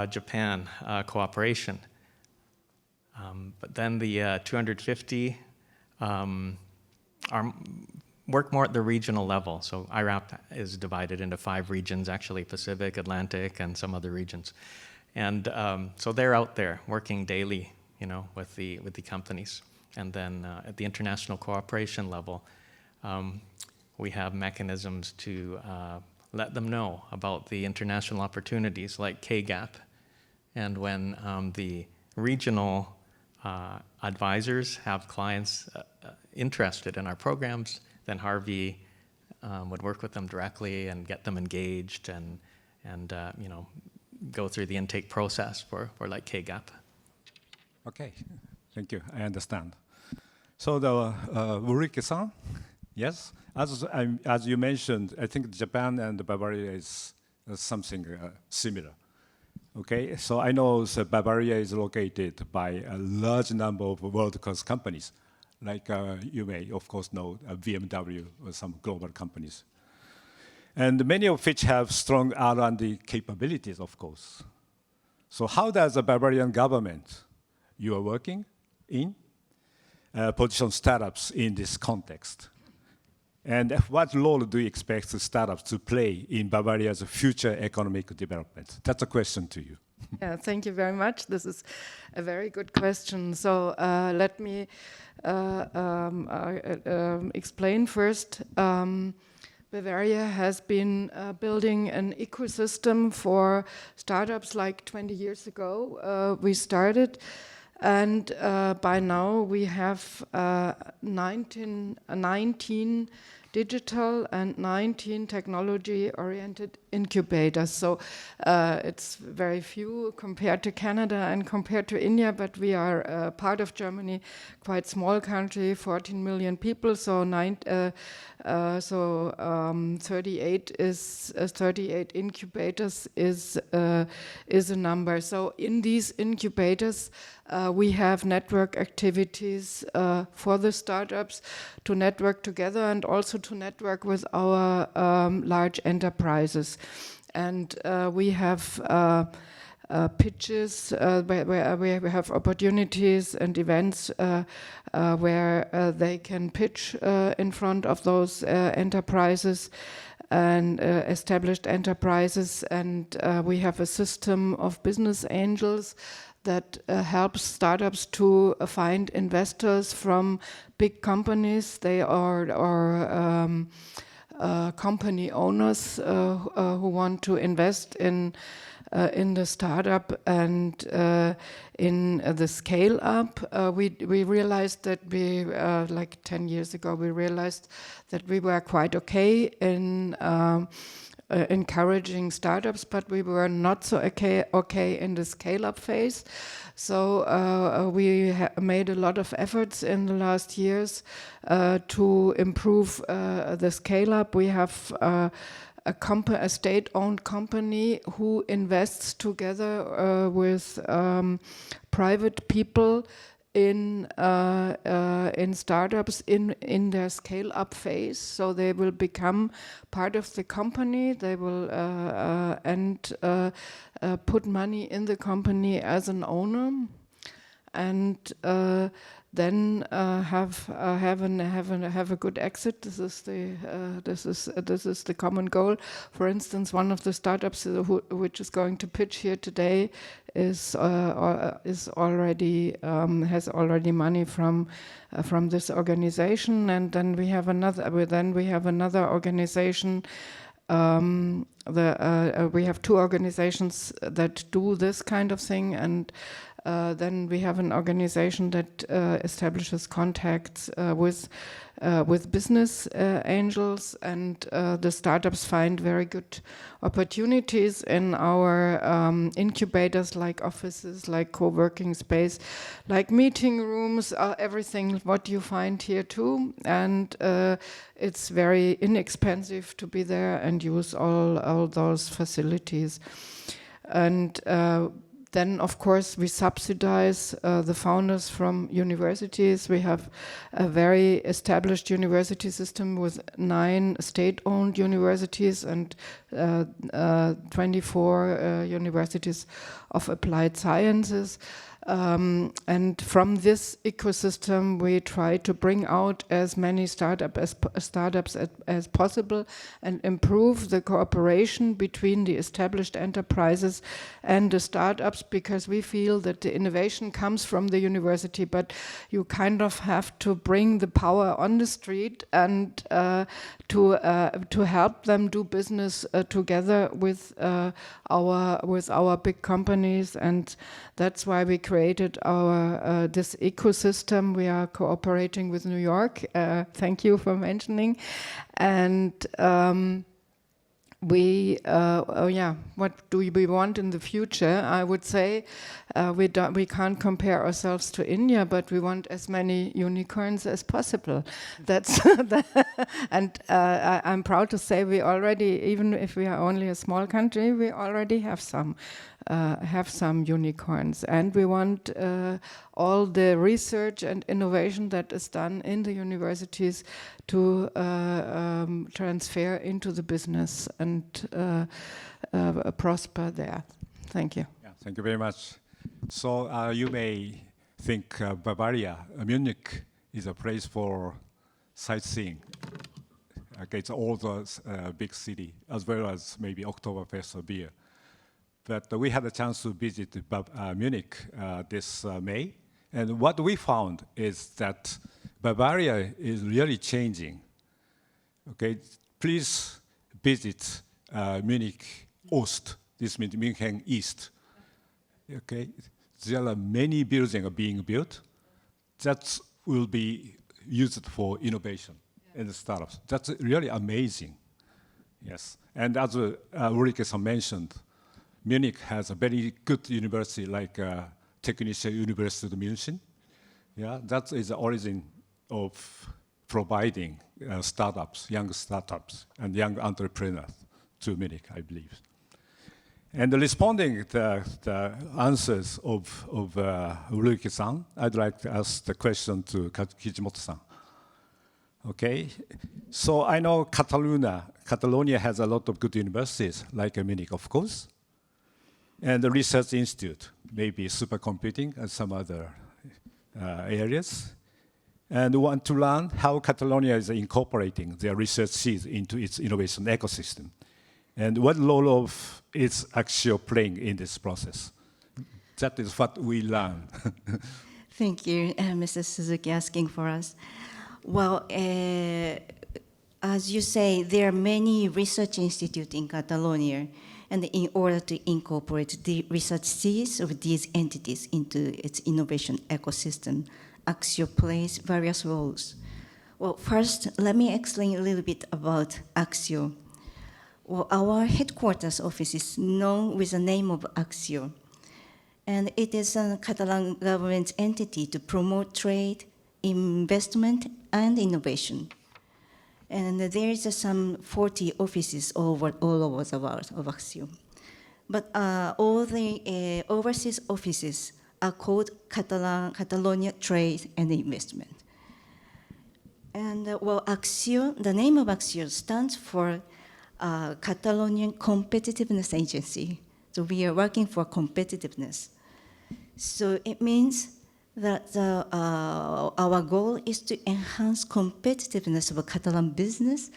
Japan cooperation. But then the 250 work more at the regional level. So IRAP is divided into 5 regions, actually Pacific, Atlantic, and some other regions. And so they're out there working daily, with the companies. And then at the international cooperation level, we have mechanisms to let them know about the international opportunities like KGAP. And when the regional advisors have clients interested in our programs, then Harvey would work with them directly and get them engaged and go through the intake process for like KGAP. Okay, thank you. I understand. So the Ulrike-san, yes, as you mentioned, I think Japan and Bavaria is something similar. Okay, so I know Bavaria is located by a large number of world-class companies, like you may, of course, know BMW or some global companies. And many of which have strong R&D capabilities, of course. So how does the Bavarian government you are working in position startups in this context? And what role do you expect the startups to play in Bavaria's future economic development? That's a question to you. Yeah, thank you very much. This is a very good question. So let me explain first. Bavaria has been building an ecosystem for startups like 20 years ago. We started. And by now we have 19 digital and 19 technology-oriented incubators. So it's very few compared to Canada and compared to India, but we are part of Germany, quite small country, 14 million people. So 38 incubators is a number. So in these incubators, we have network activities for the startups to network together and also to network with our large enterprises. And we have pitches where we have opportunities and events where they can pitch in front of those enterprises and established enterprises. And we have a system of business angels that helps startups to find investors from big companies. They are company owners who want to invest in the startup and in the scale up. We realized that like 10 years ago, we realized that we were quite okay in encouraging startups, but we were not so okay in the scale-up phase. So we made a lot of efforts in the last years to improve the scale-up. We have a state-owned company who invests together with private people in startups in their scale-up phase. So they will become part of the company. They will put money in the company as an owner, and then have a good exit. This is the common goal. For instance, one of the startups which is going to pitch here today has already money from this organization, and then we have another. Organization. We have two organizations that do this kind of thing, and then we have an organization that establishes contacts with business angels, and the startups find very good opportunities in our incubators, like offices, like co-working space, like meeting rooms, everything what you find here too. And it's very inexpensive to be there and use all those facilities. And then, of course, we subsidize the founders from universities. We have a very established university system with 9 state-owned universities and 24 universities of applied sciences. And from this ecosystem, we try to bring out as many startups as possible and improve the cooperation between the established enterprises and the startups, because we feel that the innovation comes from the university, but you kind of have to bring the power on the street and to help them do business together with our big companies. And that's why we created our this ecosystem. We are cooperating with New York. Thank you for mentioning. And what do we want in the future? I would say we can't compare ourselves to India, but we want as many unicorns as possible. That's and I'm proud to say we already, even if we are only a small country, we already have some unicorns, and we want all the research and innovation that is done in the universities to transfer into the business and prosper there. Thank you. Yeah, thank you very much. So you may think Bavaria, Munich, is a place for sightseeing. Okay, it's all the big city, as well as maybe Oktoberfest or beer. But we had a chance to visit Munich this May, and what we found is that Bavaria is really changing. Okay, please visit Munich Ost. This means München East. Okay, there are many buildings being built that will be used for innovation and startups. That's really amazing. Yes, and as Ulrike mentioned, Munich has a very good university like Technische Universität München. Yeah, that is the origin of providing startups, young startups, and young entrepreneurs to Munich, I believe. And responding to the answers of Ulrike-san, I'd like to ask the question to Kijimoto-san. Okay, so I know Catalonia has a lot of good universities, like Munich, of course, and the research institute, maybe supercomputing and some other areas, and want to learn how Catalonia is incorporating their research seeds into its innovation ecosystem, and what role of is Axio playing in this process. That is what we learn. Thank you, Mr. Suzuki, asking for us. Well, as you say, there are many research institutes in Catalonia, and in order to incorporate the research seeds of these entities into its innovation ecosystem, Axio plays various roles. Well, first, let me explain a little bit about Axio. Well, our headquarters office is known with the name of Axio, and it is a Catalan government entity to promote trade, investment, and innovation. And there is some 40 offices all over the world of Axio. But all the overseas offices are called Catalonia Trade and Investment. And well, Axio, the name of Axio stands for Catalonian Competitiveness Agency. So we are working for competitiveness. So it means that our goal is to enhance competitiveness of Catalan business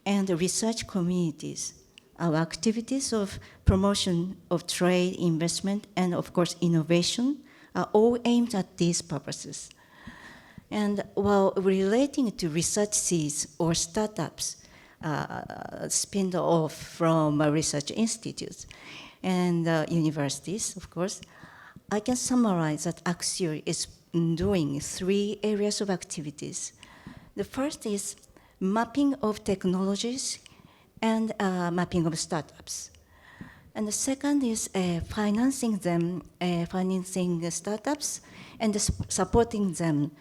and research communities. Our activities of promotion of trade, investment, and of course innovation are all aimed at these purposes. And while relating to research seeds or startups spin off from research institutes and universities, of course, I can summarize that Axio is doing 3 areas of activities. The first is mapping of technologies and mapping of startups. And the second is financing the startups and supporting them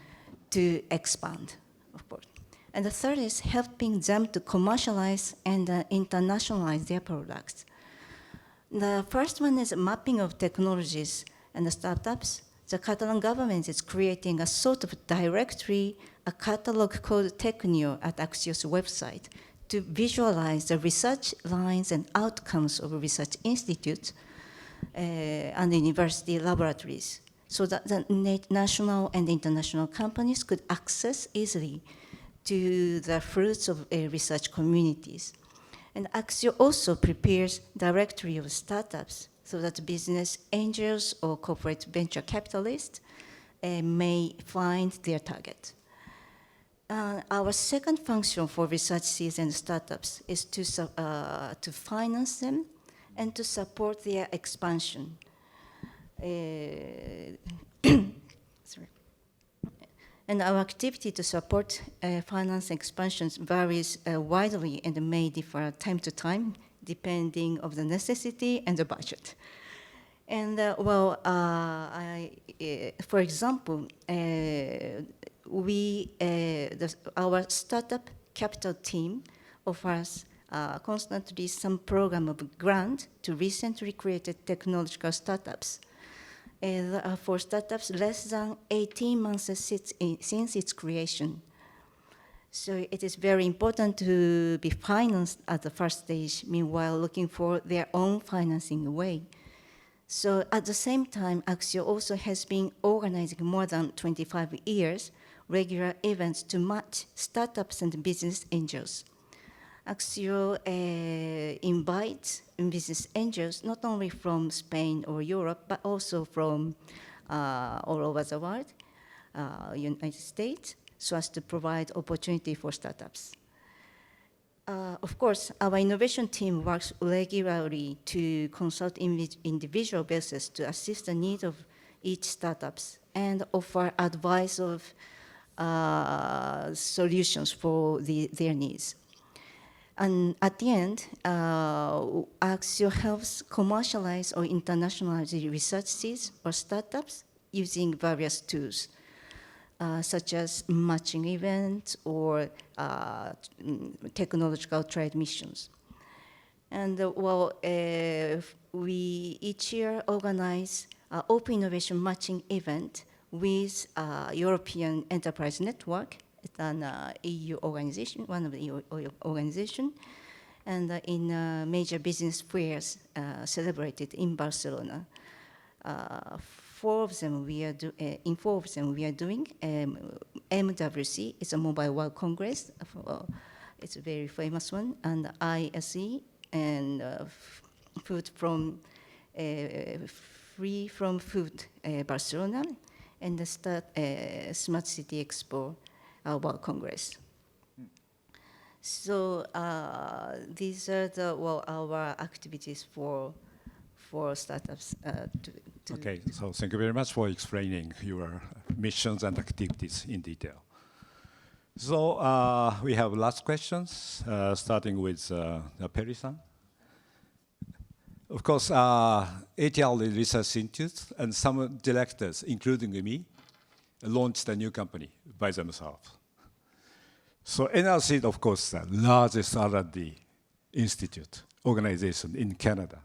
to expand, of course. And the third is helping them to commercialize and internationalize their products. The first one is mapping of technologies and the startups. The Catalan government is creating a sort of directory, a catalog called Tecnio at Axio's website to visualize the research lines and outcomes of research institutes and university laboratories so that the national and international companies could access easily to the fruits of research communities. And Axio also prepares directory of startups so that business angels or corporate venture capitalists may find their target. Our second function for research seeds and startups is to finance them and to support their expansion. Sorry. And our activity to support finance expansions varies widely and may differ time to time depending on the necessity and the budget. And for example, our startup capital team offers constantly some program of grant to recently created technological startups. For startups less than 18 months since its creation. So it is very important to be financed at the first stage, meanwhile looking for their own financing way. So at the same time, Axio also has been organizing more than 25 years regular events to match startups and business angels. Axio invites business angels not only from Spain or Europe, but also from all over the world, United States, so as to provide opportunity for startups. Of course, our innovation team works regularly to consult individual basis to assist the needs of each startups and offer advice of solutions for their needs. And at the end, Axio helps commercialize or internationalize the research seeds for startups using various tools, such as matching events or technological trade missions. And we each year organize an open innovation matching event with European Enterprise Network. It's an EU organization, one of the EU organization, and in major business fairs celebrated in Barcelona. In four of them we are doing. MWC is a Mobile World Congress. It's a very famous one, and ISE and food from free from food Barcelona, and the Smart City EXPO. World Congress. So these are our activities for startups. Okay, so thank you very much for explaining your missions and activities in detail. So we have last questions, starting with Perry-san. Of course, ATL Research Institute and some directors, including me, launched a new company by themselves. So NRC is, of course, the largest R&D institute organization in Canada.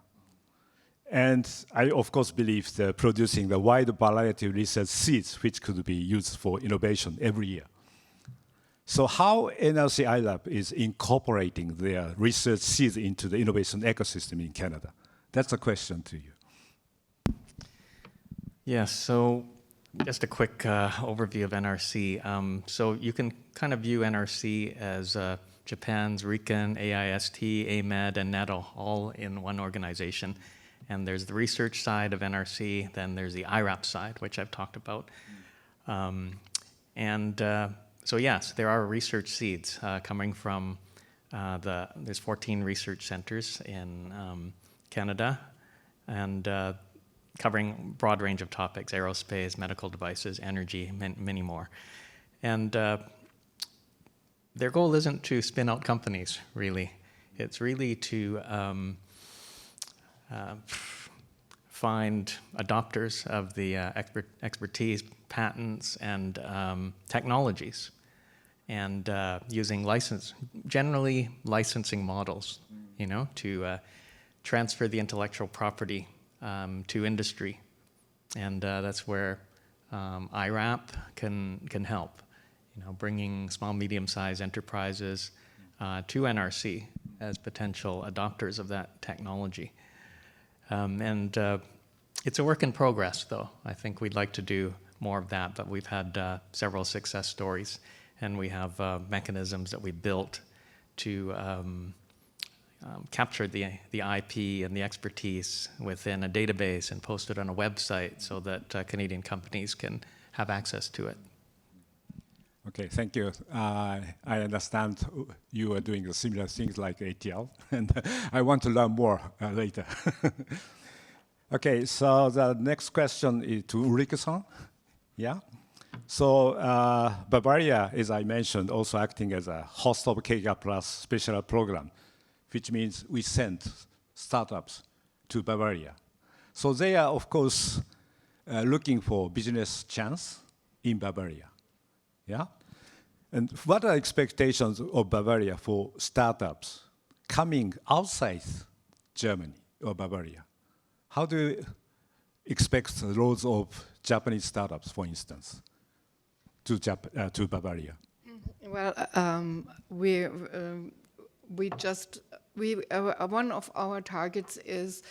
And I, of course, believe that producing the wide variety of research seeds which could be used for innovation every year. So how NRC iLab is incorporating their research seeds into the innovation ecosystem in Canada? That's a question to you. Yes, so just a quick overview of NRC. So you can kind of view NRC as Japan's RIKEN, AIST, AMED, and NETO all in one organization. And there's the research side of NRC, then there's the IRAP side, which I've talked about. So yes, there are research seeds coming from there's 14 research centers in Canada, and covering a broad range of topics: aerospace, medical devices, energy, many more. And their goal isn't to spin out companies, really. It's really to find adopters of the expertise, patents, and technologies, and using generally licensing models, to transfer the intellectual property to industry. And that's where IRAP can help, bringing small, medium-sized enterprises to NRC as potential adopters of that technology. It's a work in progress, though. I think we'd like to do more of that, but we've had several success stories, and we have mechanisms that we built to capture the IP and the expertise within a database and post it on a website so that Canadian companies can have access to it. Okay, thank you. I understand you are doing similar things like ATL, and I want to learn more later. Okay, so the next question is to Ulrike-san. Yeah. So Bavaria, as I mentioned, also acting as a host of KGAP+ special program which means we send startups to Bavaria. So they are, of course, looking for business chance in Bavaria. Yeah? And what are expectations of Bavaria for startups coming outside Germany or Bavaria? How do you expect the roles of Japanese startups, for instance, to Bavaria? Well, one of our targets is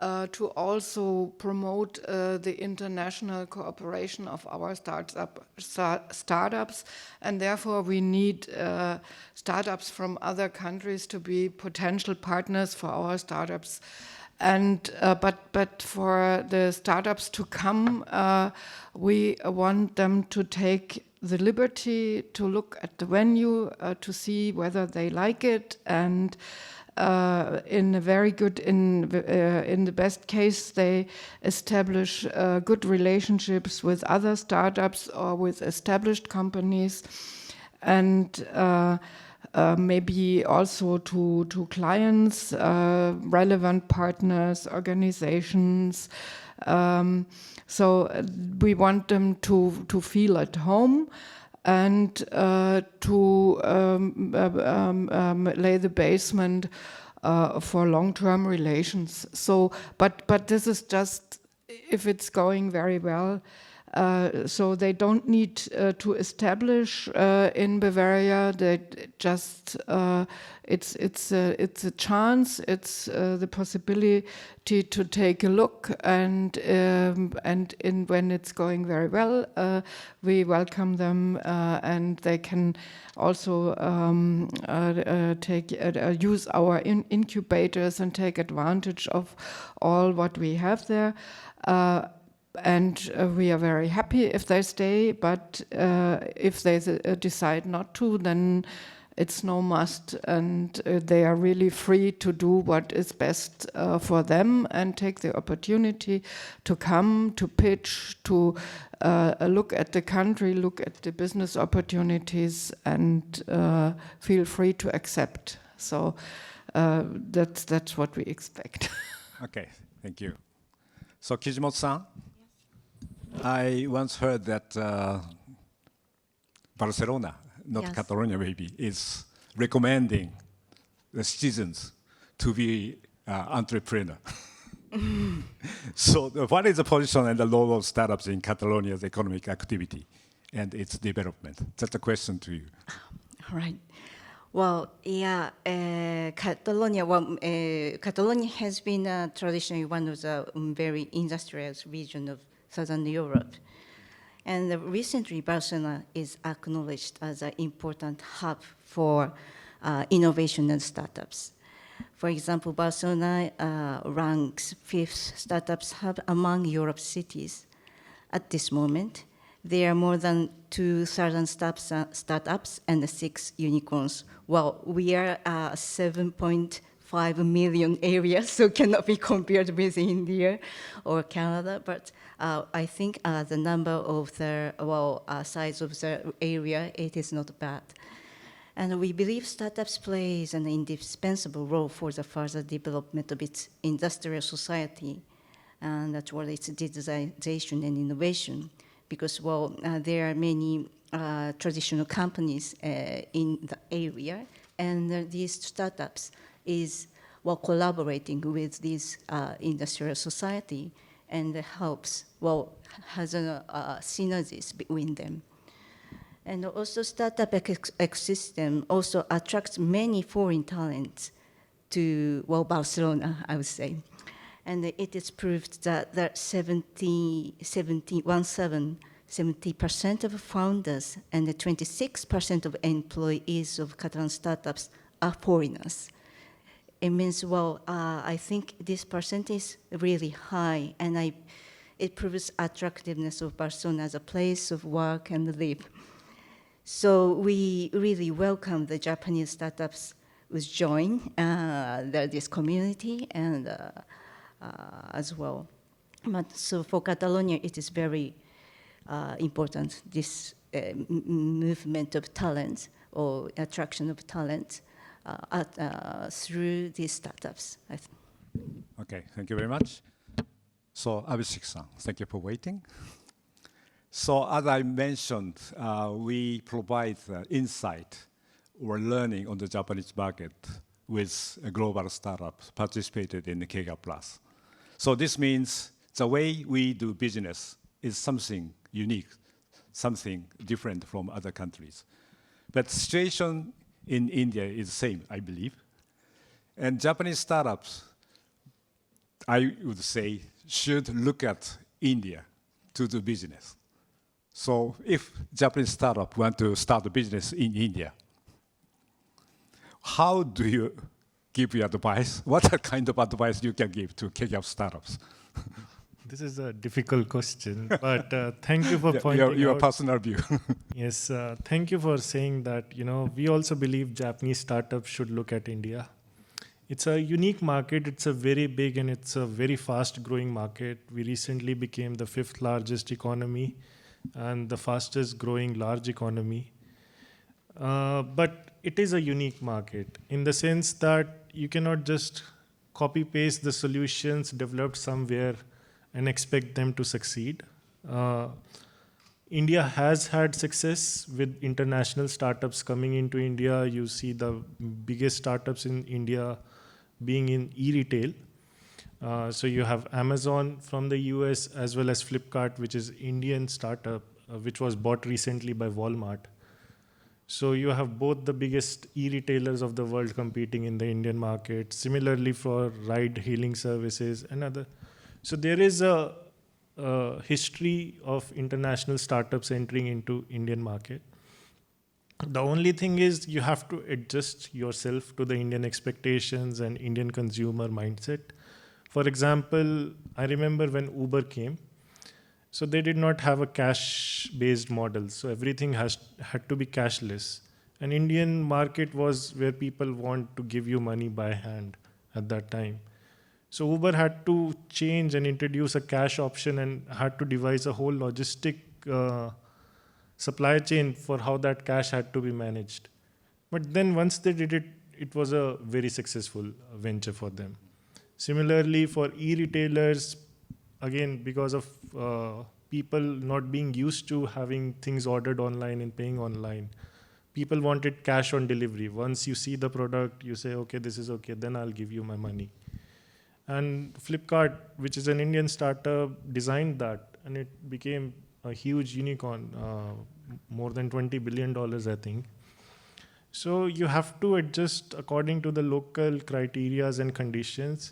to also promote the international cooperation of our startups, and therefore we need startups from other countries to be potential partners for our startups. And but for the startups to come, we want them to take the liberty to look at the venue, to see whether they like it, and in the best case, they establish good relationships with other startups or with established companies, and maybe also to clients, relevant partners, organizations. So we want them to feel at home and to lay the basement for long-term relations. So, but this is just if it's going very well. So they don't need to establish in Bavaria. They just it's a chance. It's the possibility to take a look, and when it's going very well, we welcome them, and they can also use our incubators and take advantage of all what we have there. And we are very happy if they stay, but if they decide not to, then it's no must, and they are really free to do what is best for them and take the opportunity to come, to pitch, to look at the country, look at the business opportunities, and feel free to accept. So that's what we expect. Okay, thank you. So Kijimoto-san? I once heard that Barcelona, not Yes. Catalonia maybe, is recommending the citizens to be entrepreneur. So what is the position and the role of startups in Catalonia's economic activity and its development? That's a question to you. All right. Well, yeah, Catalonia. Well, Catalonia has been traditionally one of the very industrial region of Southern Europe, and recently Barcelona is acknowledged as an important hub for innovation and startups. For example, Barcelona ranks 5th startups hub among Europe's cities. At this moment, there are more than 2,000 startups and 6 unicorns. Well, we are 7.5 million area, so cannot be compared with India or Canada. But I think the number of the size of the area, it is not bad. And we believe startups plays an indispensable role for the further development of its industrial society, and toward its digitization and innovation. Because there are many traditional companies in the area, and these startups is collaborating with this industrial society, and helps has synergies between them. And also startup ecosystem also attracts many foreign talents to Barcelona, I would say. And it is proved that 70% of founders and 26% of employees of Catalan startups are foreigners. It means, I think this percentage is really high, and it proves attractiveness of Barcelona as a place of work and live. So we really welcome the Japanese startups which join this community and as well. But so for Catalonia, it is very important, this movement of talent or attraction of talent through these startups. I think. Okay, thank you very much. So, Abhishek-san, thank you for waiting. So, as I mentioned, we provide insight or learning on the Japanese market with a global startup participated in the KGAP+. So this means the way we do business is something unique, something different from other countries. But the situation in India is the same, I believe. And Japanese startups, I would say, should look at India to do business. So if Japanese startup want to start a business in India, how do you give your advice? What kind of advice you can give to KGAP startups? This is a difficult question, but thank you for pointing out. Your personal view. Yes, thank you for saying that. We also believe Japanese startups should look at India. It's a unique market. It's a very big and it's a very fast-growing market. We recently became the 5th largest economy and the fastest-growing large economy. But it is a unique market in the sense that you cannot just copy-paste the solutions developed somewhere and expect them to succeed. India has had success with international startups coming into India. You see the biggest startups in India being in e-retail. So you have Amazon from the US as well as Flipkart, which is Indian startup, which was bought recently by Walmart. So you have both the biggest e-retailers of the world competing in the Indian market. Similarly for ride-hailing services and other. So there is a history of international startups entering into Indian market. The only thing is you have to adjust yourself to the Indian expectations and Indian consumer mindset. For example, I remember when Uber came, so they did not have a cash-based model. So everything had to be cashless. An Indian market was where people want to give you money by hand at that time. So Uber had to change and introduce a cash option and had to devise a whole logistic supply chain for how that cash had to be managed. But then once they did it, it was a very successful venture for them. Similarly, for e-retailers, again, because of people not being used to having things ordered online and paying online, people wanted cash on delivery. Once you see the product, you say, okay, this is okay, then I'll give you my money. And Flipkart, which is an Indian startup, designed that, and it became a huge unicorn, more than $20 billion, I think. So you have to adjust according to the local criterias and conditions.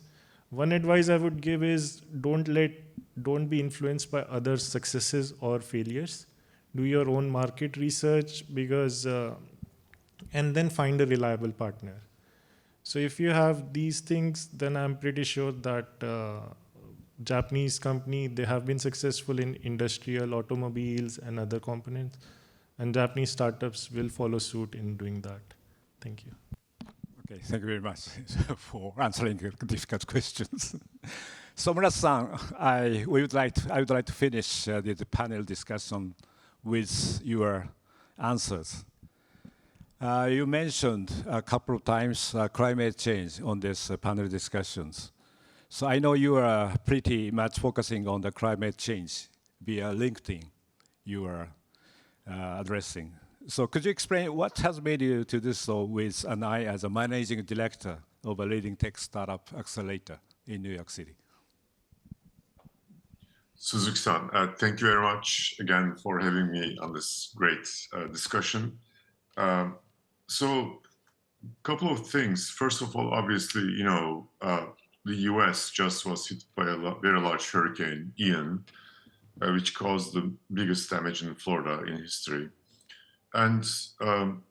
One advice I would give is don't be influenced by others' successes or failures. Do your own market research and then find a reliable partner. So if you have these things, then I'm pretty sure that Japanese company, they have been successful in industrial, automobiles, and other components. And Japanese startups will follow suit in doing that. Thank you. Okay, thank you very much for answering difficult questions. So Murat-san, I would like to finish the panel discussion with your answers. You mentioned a couple of times climate change on this panel discussions. So I know you are pretty much focusing on the climate change via LinkedIn you are addressing. So could you explain what has made you to do so with an eye as a managing director of a leading tech startup accelerator in New York City? Suzuki-san, thank you very much again for having me on this great discussion. So a couple of things. First of all, obviously, the US just was hit by a very large hurricane, Ian, which caused the biggest damage in Florida in history. And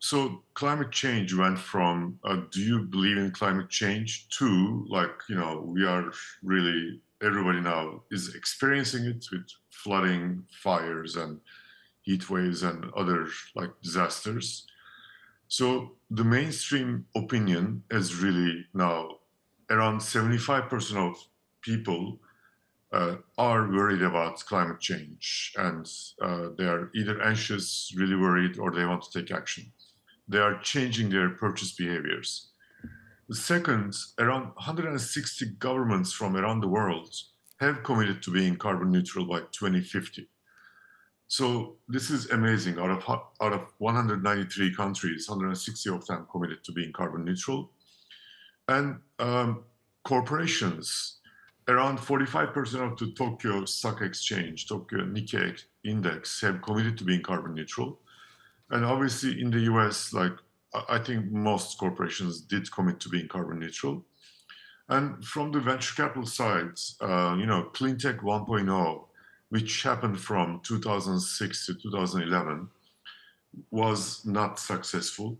so climate change went from, do you believe in climate change, to we are really, everybody now is experiencing it with flooding, fires, and heat waves and other disasters. So the mainstream opinion is really now around 75% of people are worried about climate change, and they are either anxious, really worried, or they want to take action. They are changing their purchase behaviors. The second, around 160 governments from around the world have committed to being carbon neutral by 2050. So this is amazing. Out of 193 countries, 160 of them committed to being carbon neutral. And corporations, around 45% of the Tokyo Stock Exchange, Tokyo Nikkei Index, have committed to being carbon neutral. And obviously in the US, like I think most corporations did commit to being carbon neutral. And from the venture capital side, Clean Tech 1.0, which happened from 2006 to 2011, was not successful.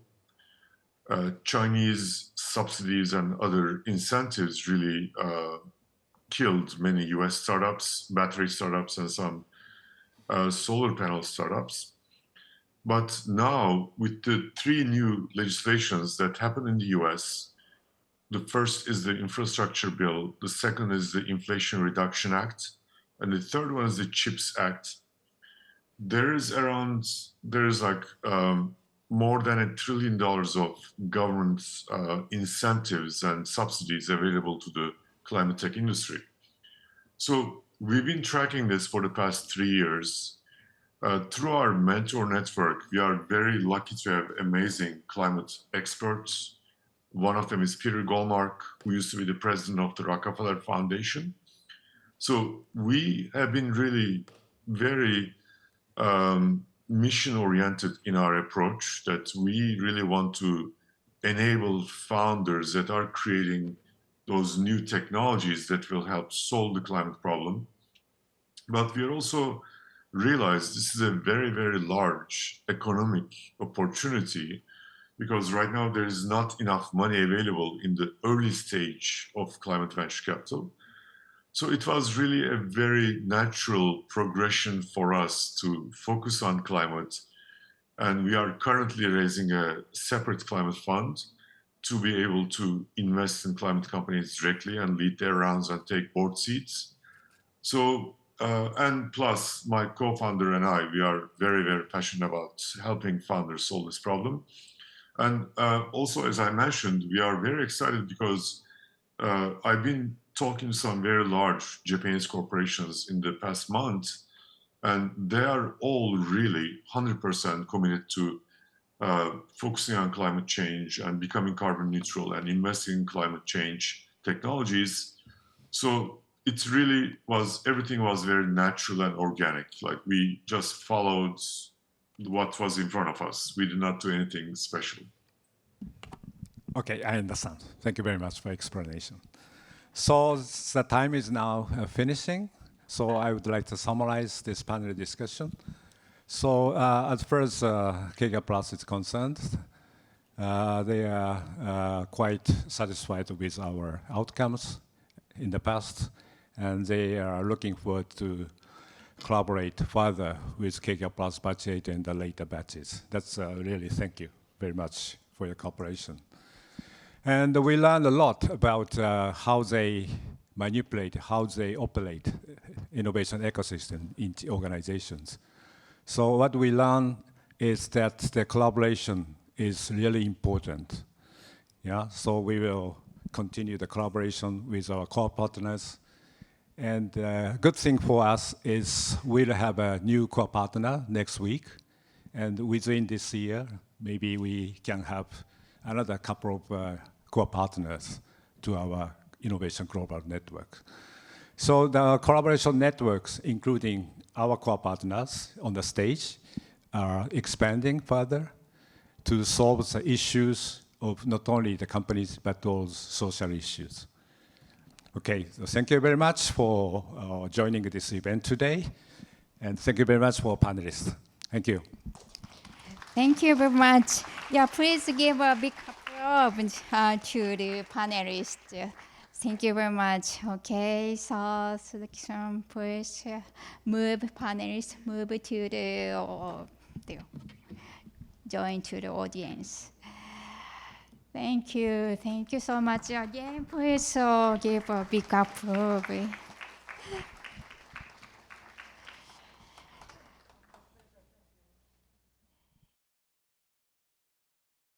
Chinese subsidies and other incentives really killed many US startups, battery startups, and some solar panel startups. But now, with the 3 new legislations that happened in the US, the first is the infrastructure bill, the second is the Inflation Reduction Act, and the third one is the CHIPS Act. There's like more than $1 trillion of government incentives and subsidies available to the climate tech industry. So we've been tracking this for the past 3 years. Through our mentor network, we are very lucky to have amazing climate experts. One of them is Peter Goldmark, who used to be the president of the Rockefeller Foundation. So we have been really very mission-oriented in our approach, that we really want to enable founders that are creating those new technologies that will help solve the climate problem. But we are also realize this is a very, very large economic opportunity, because right now there is not enough money available in the early stage of climate venture capital. So it was really a very natural progression for us to focus on climate. And we are currently raising a separate climate fund to be able to invest in climate companies directly and lead their rounds and take board seats. So and plus, my co-founder and I, we are very, very passionate about helping founders solve this problem. And also, as I mentioned, we are very excited because I've been talking to some very large Japanese corporations in the past month, and they are all really 100% committed to focusing on climate change and becoming carbon neutral and investing in climate change technologies. So it really was, everything was very natural and organic. Like we just followed what was in front of us. We did not do anything special. Okay, I understand. Thank you very much for explanation. So the time is now finishing. So I would like to summarize this panel discussion. So as far as KGAP+ is concerned, they are quite satisfied with our outcomes in the past, and they are looking forward to collaborate further with KGAP+ batch 8 and the later batches. That's really, thank you very much for your cooperation. And we learned a lot about how they manipulate, how they operate innovation ecosystem in organizations. So what we learned is that the collaboration is really important. Yeah, so we will continue the collaboration with our core partners. And good thing for us is we'll have a new core partner next week. And within this year, maybe we can have another couple of core partners to our Innovation Global Network. So the collaboration networks, including our core partners on the stage, are expanding further to solve the issues of not only the companies, but also social issues. Okay, so thank you very much for joining this event today. And thank you very much for panelists. Thank you. Thank you very much. Yeah, please give a big applause to the panelists. Thank you very much. Okay, so Suzuki-san, please move panelists, move to the join to the audience. Thank you so much again. Please give a big applause.